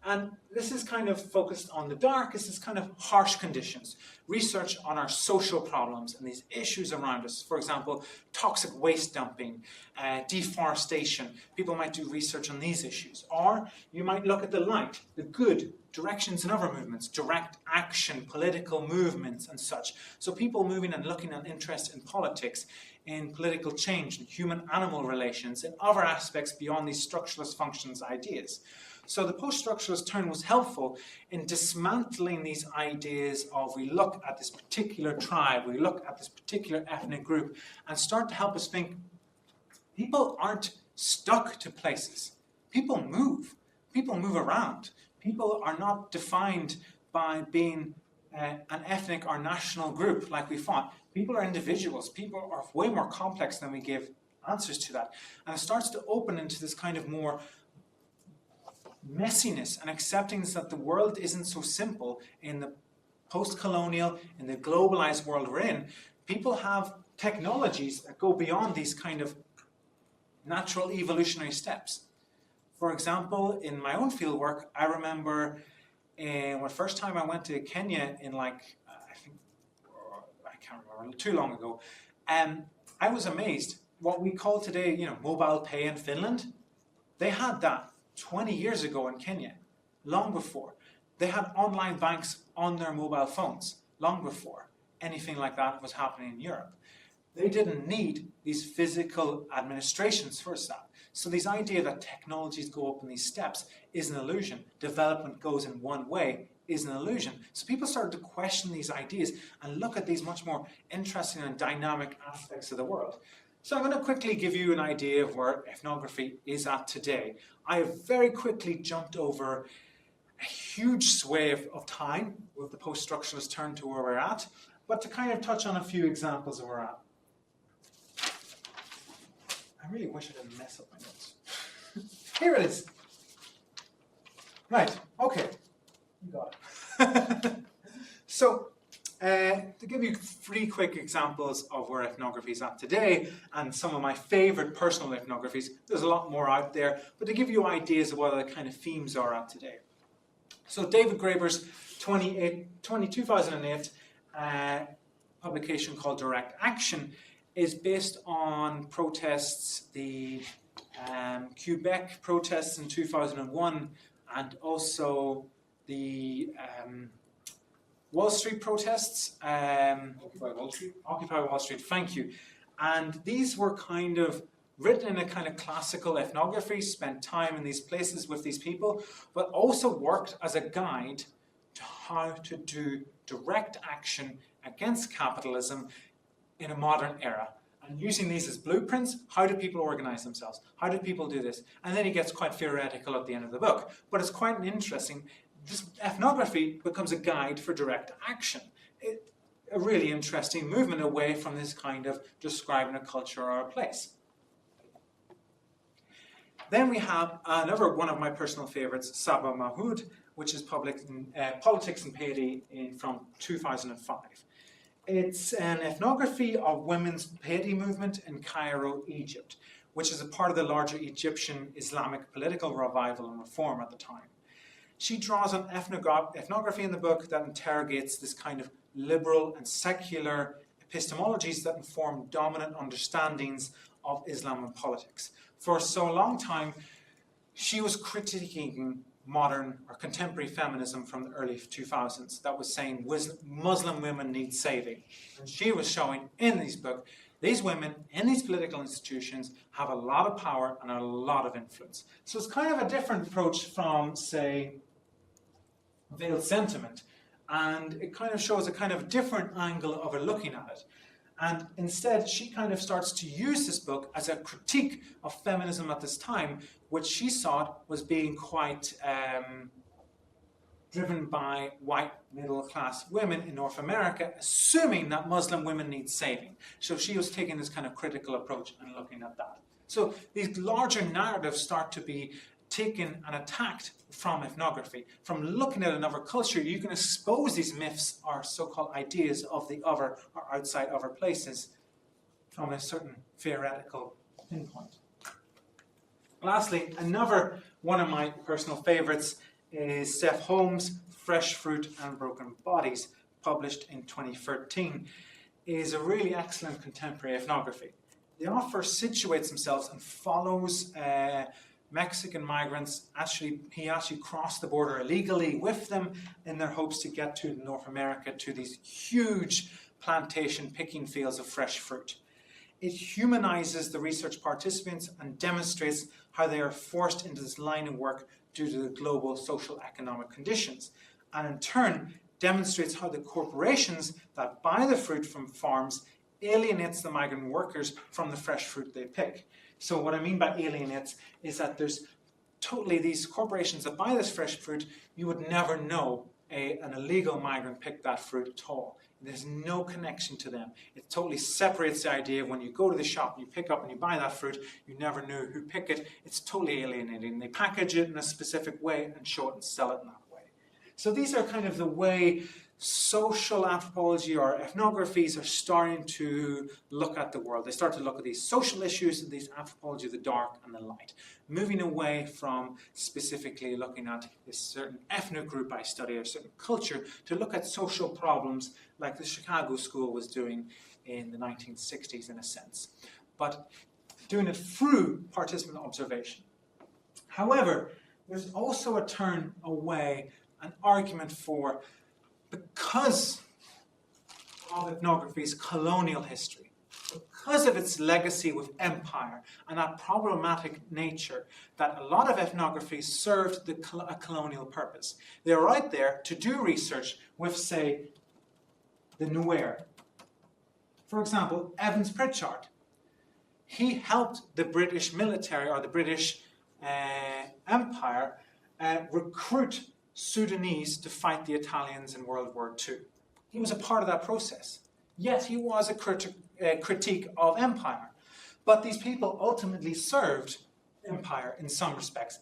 And this is kind of focused on the dark. This is kind of harsh conditions. Research on our social problems and these issues around us. For example, toxic waste dumping, deforestation. People might do research on these issues. Or you might look at the light, the good, directions in other movements, direct action, political movements and such. So people moving and looking at interest in politics, in political change, in human-animal relations, in other aspects beyond these structuralist functions ideas. So the post-structuralist turn was helpful in dismantling these ideas of we look at this particular tribe, we look at this particular ethnic group, and start to help us think people aren't stuck to places. People move around. People are not defined by being an ethnic or national group like we thought. People are individuals. People are way more complex than we give answers to that. And it starts to open into this kind of more messiness and acceptance that the world isn't so simple in the post-colonial, in the globalized world we're in. People have technologies that go beyond these kind of natural evolutionary steps. For example, in my own field work, I remember the first time I went to Kenya in I can't remember, too long ago, I was amazed. What we call today, mobile pay in Finland, they had that 20 years ago in Kenya, long before. They had online banks on their mobile phones, long before anything like that was happening in Europe. They didn't need these physical administrations for that. So this idea that technologies go up in these steps is an illusion. Development goes in one way is an illusion. So people started to question these ideas and look at these much more interesting and dynamic aspects of the world. So I'm going to quickly give you an idea of where ethnography is at today. I have very quickly jumped over a huge swathe of time with the post-structuralist turn to where we're at, but to kind of touch on a few examples of where we're at. I really wish I didn't mess up my notes. Here it is. Right, okay. You got it. So, to give you 3 quick examples of where ethnography is at today, and some of my favorite personal ethnographies, there's a lot more out there, but to give you ideas of what the kind of themes are at today. So David Graeber's 2008 publication called Direct Action is based on protests, the Quebec protests in 2001, and also the Wall Street protests. Occupy Wall Street? Occupy Wall Street, thank you. And these were kind of written in a kind of classical ethnography, spent time in these places with these people, but also worked as a guide to how to do direct action against capitalism in a modern era. And using these as blueprints, how do people organize themselves? How do people do this? And then he gets quite theoretical at the end of the book. But it's quite an interesting, this ethnography becomes a guide for direct action. A really interesting movement away from this kind of describing a culture or a place. Then we have another one of my personal favorites, Saba Mahood, which is Politics and Piety from 2005. It's an ethnography of women's piety movement in Cairo, Egypt, which is a part of the larger Egyptian Islamic political revival and reform at the time. She draws on ethnography in the book that interrogates this kind of liberal and secular epistemologies that inform dominant understandings of Islam and politics. For so long time, she was critiquing modern or contemporary feminism from the early 2000s that was saying Muslim women need saving. And she was showing in this book, these women in these political institutions have a lot of power and a lot of influence. So it's kind of a different approach from, say, veiled sentiment. And it kind of shows a kind of different angle of her looking at it. And instead, she kind of starts to use this book as a critique of feminism at this time, which she thought was being quite driven by white middle-class women in North America, assuming that Muslim women need saving. So she was taking this kind of critical approach and looking at that. So these larger narratives start to be taken and attacked from ethnography. From looking at another culture, you can expose these myths or so-called ideas of the other or outside other places from a certain theoretical pinpoint. Lastly, another one of my personal favorites is Seth Holmes' Fresh Fruit and Broken Bodies, published in 2013. It is a really excellent contemporary ethnography. The author situates themselves and follows Mexican migrants. He actually crossed the border illegally with them in their hopes to get to North America, to these huge plantation picking fields of fresh fruit. It humanizes the research participants and demonstrates how they are forced into this line of work due to the global social economic conditions, and in turn demonstrates how the corporations that buy the fruit from farms alienates the migrant workers from the fresh fruit they pick. So what I mean by alienates is that there's totally these corporations that buy this fresh fruit, you would never know an illegal migrant picked that fruit at all. There's no connection to them. It totally separates the idea of when you go to the shop and you pick up and you buy that fruit, you never knew who picked it. It's totally alienating. They package it in a specific way and show it and sell it in that way. So these are kind of the way social anthropology or ethnographies are starting to look at the world. They start to look at these social issues and these anthropology of the dark and the light, moving away from specifically looking at a certain ethnic group I study or a certain culture to look at social problems like the Chicago School was doing in the 1960s in a sense, but doing it through participant observation. However, there's also a turn away, an argument for, because of ethnography's colonial history, because of its legacy with empire and that problematic nature, that a lot of ethnography served a colonial purpose. They were out there to do research with, say, the Nuer. For example, Evans Pritchard. He helped the British military or the British Empire recruit Sudanese to fight the Italians in World War II. He was a part of that process. Yet he was a critique of empire. But these people ultimately served empire in some respects.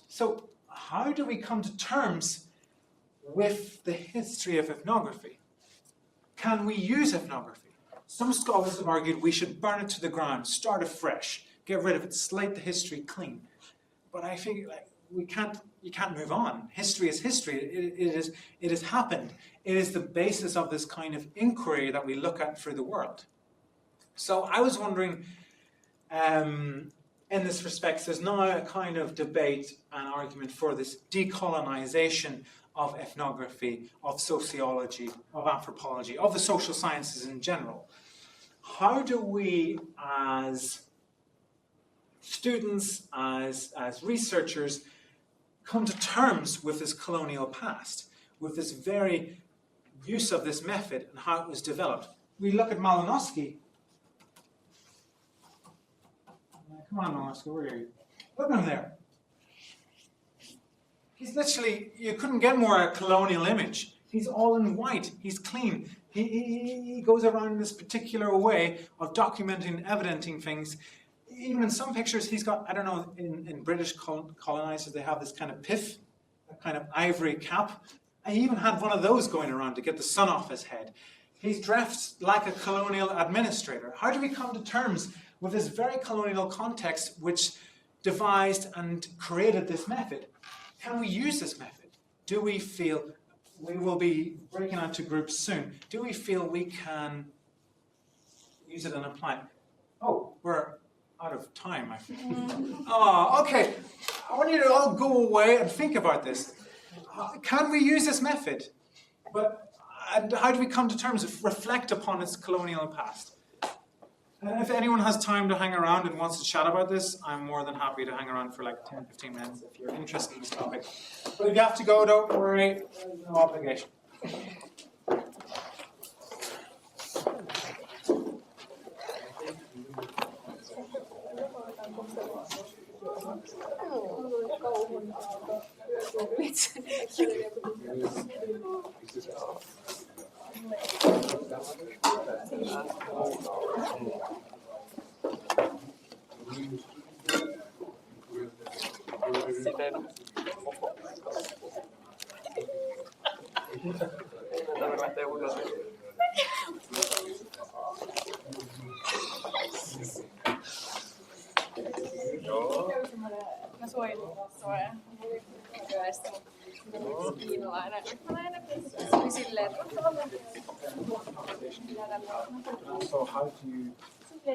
So how do we come to terms with the history of ethnography? Can we use ethnography? Some scholars have argued we should burn it to the ground, start afresh, get rid of it, slate the history clean. But I figure you can't move on. History is history. It has happened. It is the basis of this kind of inquiry that we look at through the world. So I was wondering, in this respect, there's now a kind of debate and argument for this decolonization of ethnography, of sociology, of anthropology, of the social sciences in general. How do we, as students, as researchers, come to terms with this colonial past, with this very use of this method and how it was developed? We look at Malinowski. Come on, Malinowski, where are you? Look at him there. He's literally, you couldn't get more a colonial image. He's all in white, he's clean. He goes around in this particular way of documenting, evidencing things. Even in some pictures, he's got, I don't know, in British colonizers, they have this kind of pith, a kind of ivory cap. He even had one of those going around to get the sun off his head. He's dressed like a colonial administrator. How do we come to terms with this very colonial context which devised and created this method? Can we use this method? Do we feel, we will be breaking out to groups soon, do we feel we can use it and apply it? Oh, we're out of time, I think. Oh, okay. I want you to all go away and think about this. Can we use this method? And how do we come to terms of reflect upon its colonial past? And if anyone has time to hang around and wants to chat about this, I'm more than happy to hang around for like 10, 15 minutes if you're interested in this topic. But if you have to go, don't worry, there's no obligation. näin. Tämä lähtee uudelleen. Joo. Mä suojelin suojaa. Kiinalainen. Se oli silleen, että So how do you se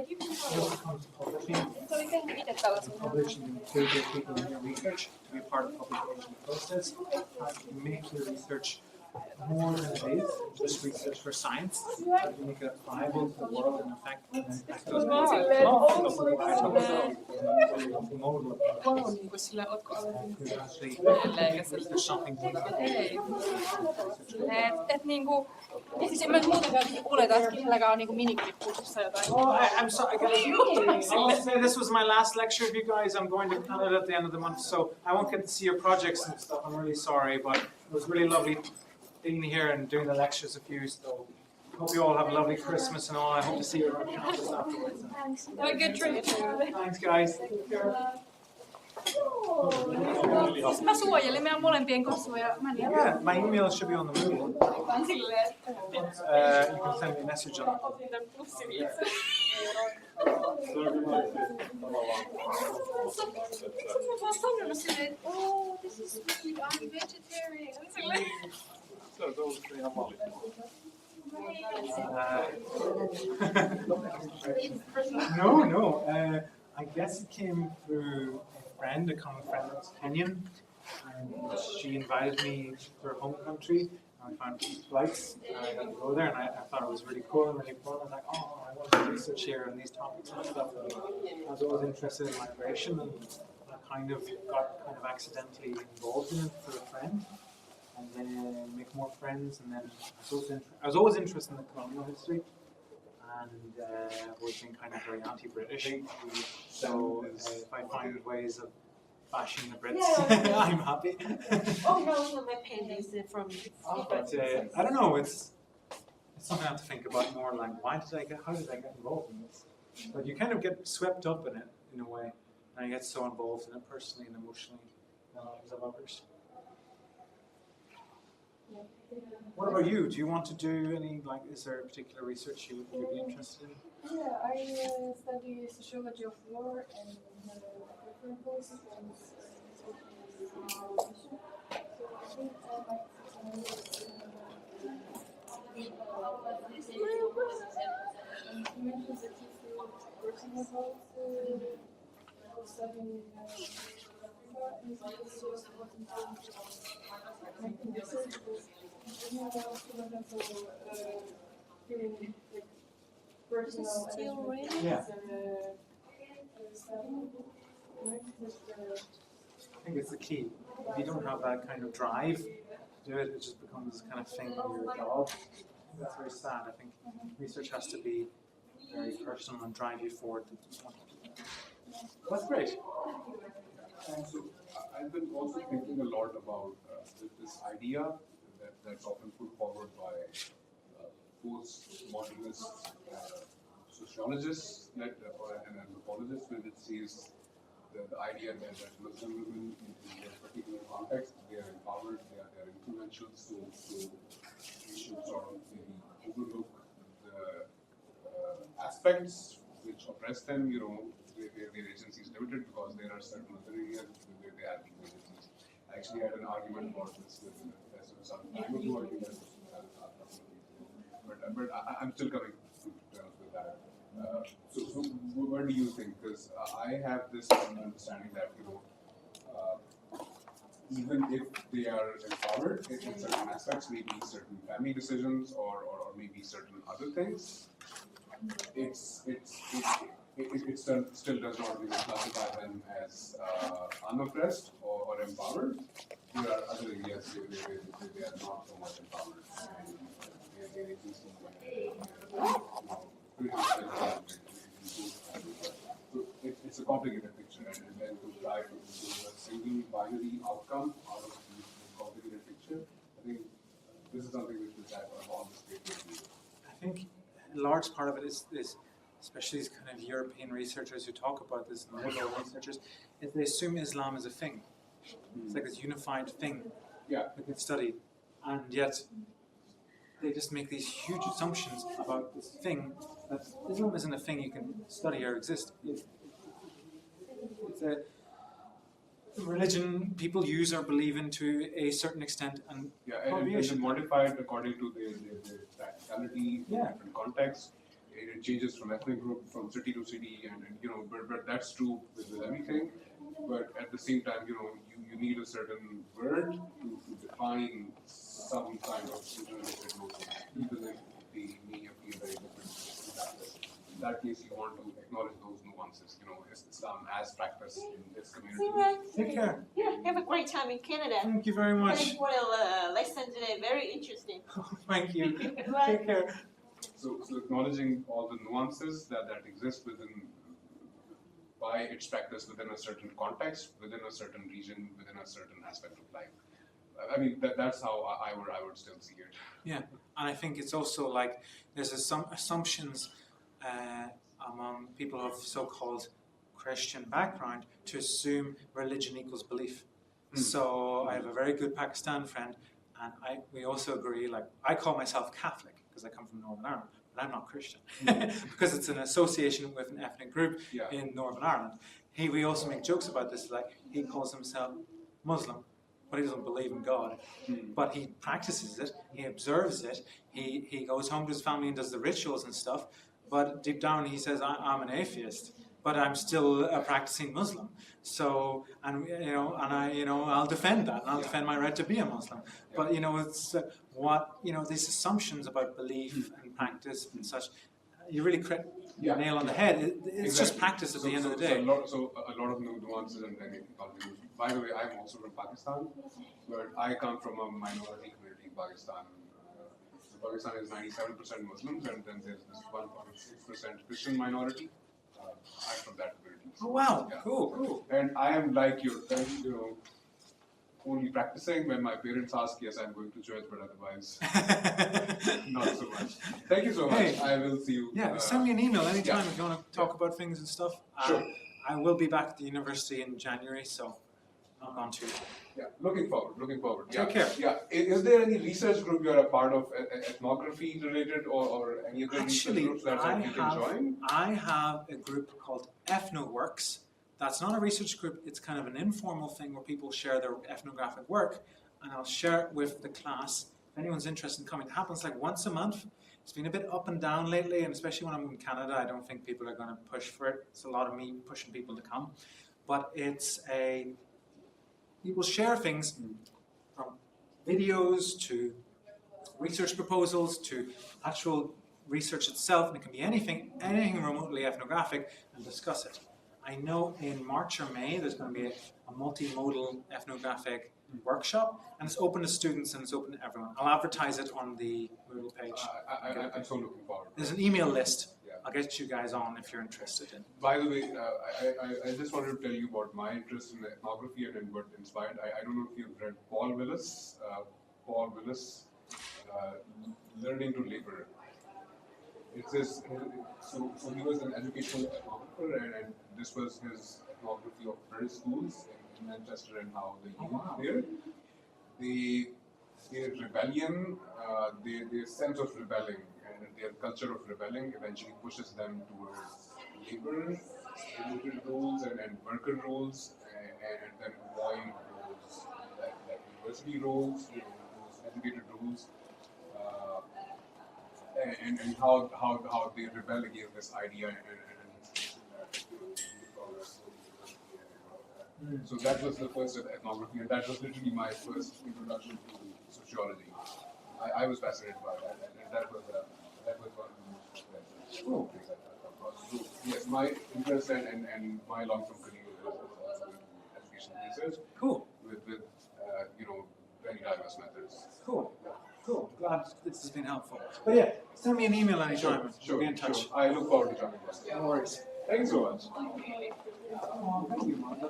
oli tehnyt itse tällaisen. publish and include your people in your research to be part of the publication process? How do you make your research more than it is, just research for science? How do you make it applicable to the world and impact those Wow, niin kuin sillä ootko There's something Et niinku, siis en mä muutenkaan kuleta, että kenelläkään on niinku miniklippusissa jotain. I'm sorry, guys. I'll say this was my last lecture of you guys. I'm going to Canada at the end of the month, so I won't get to see your projects and stuff. I'm really sorry, but it was really lovely being here and doing the lectures with you. So hope you all have a lovely Christmas and all. I hope to see you around campus afterwards. Have a good trip. Thanks, guys. Siis mä suojelin meidän molempien kasvoja. Mä en Yeah, my email should be on the moon. vaan silleen, You can send me a message on it. otin tän pussiliitsen. Sitten mä vaan sanonut silleen, että oh, this is sweet, I'm vegetarian. Silleen. Se on ollut ihan valittu. No. I guess it came through a friend, a common friend that's Kenyan, and she invited me to her home country. I found flights, and I got to go there, and I thought it was really cool and really fun. I was like, oh, I want to research here on these topics and stuff. And I was always interested in migration, and I kind of got accidentally involved in it through a friend, and then make more friends. And then I was always interested in the colonial history. And always been kind of very anti-British. So if I find ways of bashing the Brits, I'm happy. Oh no, my pen is from. But I don't know. It's something I have to think about more. Like, how did I get involved in this? But you kind of get swept up in it in a way, and I get so involved in it personally and emotionally in the lives of others. What about you? Do you want to do any, is there a particular research you would be interested in? Yeah, I study sociology of war and different policies and so I think you mentioned that you feel personal about studying Africa and it's so important to make research because feeling like personal Yeah. studying. I think it's the key. If you don't have that kind of drive to do it, it just becomes kind of thing of your job. That's very sad. I think research has to be very personal and drive you forward. That's great. So I've been also thinking a lot about this idea that's often put forward by post-modernist sociologists and anthropologists, when it sees the idea that Muslim women in a particular context, they are empowered, they are influential, so we should sort of maybe overlook the aspects which oppress them, their agency is limited because there are certain other areas where they have agencies. I actually had an argument about this with Professor some time ago, I think that was but I'm still coming to terms with that. So what do you think? Because I have this understanding that, even if they are empowered in certain aspects, maybe certain family decisions or maybe certain other things, it still does not really classify them as unoppressed or empowered. There are other areas where they are not so much empowered. And their agency so it's a complicated picture, and then to try to do a single binary outcome out of this complicated picture, I think this is something which I on this paper. I think a large part of it is especially these kind of European researchers who talk about this, and liberal researchers, is they assume Islam is a thing. It's like this unified thing Yeah. we can study, and yet they just make these huge assumptions about this thing that Islam isn't a thing you can study or exist. It's a religion people use or believe in to a certain extent, and Yeah, and it's modified according to their practicality, different context. It changes from ethnic group, from city to city, and but that's true with everything. But at the same time, you need a certain word to define some kind of interrelated notion, even if the may appear very different in that way. In that case, you want to acknowledge those nuances. Islam as practiced in this community. Take care. Yeah, have a great time in Canada. Thank you very much. Thanks for the lesson today. Very interesting. Thank you. Take care. So acknowledging all the nuances that exist by its practice within a certain context, within a certain region, within a certain aspect of life. I mean, that's how I would still see it. Yeah, and I think it's also like there's some assumptions among people of so-called Christian background to assume religion equals belief. So I have a very good Pakistan friend, and we also agree, like, I call myself Catholic because I come from Northern Ireland, but I'm not Christian because it's an association with an ethnic group in Northern Ireland. We also make jokes about this, like he calls himself Muslim, but he doesn't believe in God. But he practices it, he observes it, he goes home to his family and does the rituals and stuff, but deep down he says, I'm an atheist, but I'm still a practicing Muslim. So, I'll defend that, and I'll defend my right to be a Muslim. But it's these assumptions about belief and practice and such, you really nail on the head. It's just practice at the end of the day. So a lot of nuances and technology. By the way, I'm also from Pakistan, but I come from a minority community in Pakistan. Pakistan is 97% Muslims, and then there's this 1.6% Christian minority. I'm from that community. Oh wow! Yeah. Cool. And I am like your friend, only practicing when my parents ask. Yes, I'm going to church, but otherwise, not so much. Thank you so much. Hey. I will see you. Yeah, send me an email anytime if you want to talk about things and stuff. Sure. I will be back at the university in January, so I'll go on to. Yeah, looking forward. Take care. Yeah, is there any research group you're a part of, ethnography related, or any other research groups that you can join? I have a group called Ethnoworks. That's not a research group, it's kind of an informal thing where people share their ethnographic work, and I'll share it with the class. If anyone's interested in coming, it happens like once a month. It's been a bit up and down lately, and especially when I'm in Canada, I don't think people are going to push for it. It's a lot of me pushing people to come. But people share things from videos to research proposals to actual research itself, and it can be anything remotely ethnographic, and discuss it. I know in March or May there's going to be a multimodal ethnographic workshop, and it's open to students and it's open to everyone. I'll advertise it on the Moodle page. I'm so looking forward. There's an email list. I'll get you guys on if you're interested in. By the way, I just wanted to tell you about my interest in ethnography and what inspired. I don't know if you've read Paul Willis. Learning to Labor. It's this. So he was an educational ethnographer, and this was his ethnography of British schools in Manchester and how the youth there. Their rebellion, their sense of rebelling, and their culture of rebelling eventually pushes them towards labor-related roles and worker roles, and then void roles like university roles, those educated roles, and how they rebel against this idea So that was the first ethnography, and that was literally my first introduction to sociology. I was fascinated by that, and that was one of the most cool things I've come across. So yes, my interest and my long-term career is also in education research. Cool. With very diverse methods. Cool. Glad this has been helpful. But yeah, send me an email anytime. Sure. We'll be in touch. Sure. I look forward to talking about it. No worries. Thank you so much. Oh, thank you, Martha.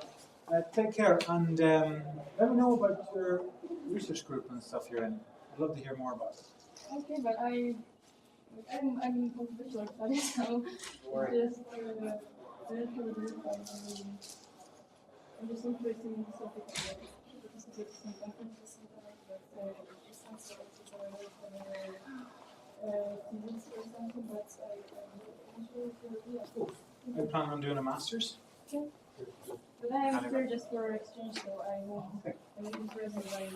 Take care, and let me know about your research group and stuff you're in. I'd love to hear more about it. Okay, but I'm from visual studies, so just I'm just interested in this topic. Participate in some conferences physics, for example, but I plan on doing a master's. but I am here just for exchange, so I'm impressed by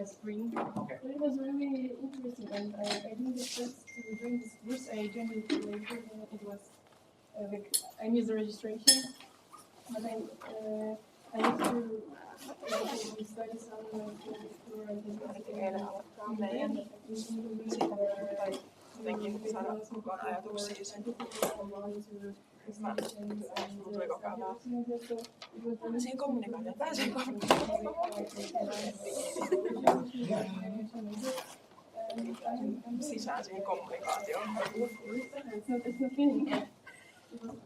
screen. Okay. But it was really interesting, and I didn't expect to join this course. I joined it later. It was I missed the registration, but I need to study some jotenkin saada mukaan ajatuksia sen. Tuli koko ajan siihen kommunikaatioon. Pääsee sisään siihen kommunikaatioon.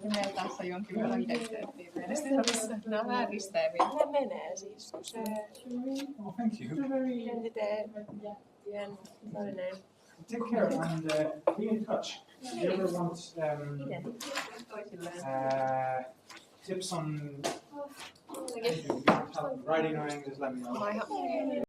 Meillä tässä on jonkin verran identiteettiä mielestäni. Nämä on vähän risteäviä. Ne menee siis, kun se Well, thank you. identiteettien toinen. Take care and be in touch. If you ever want tips on writing or anything, just let me know.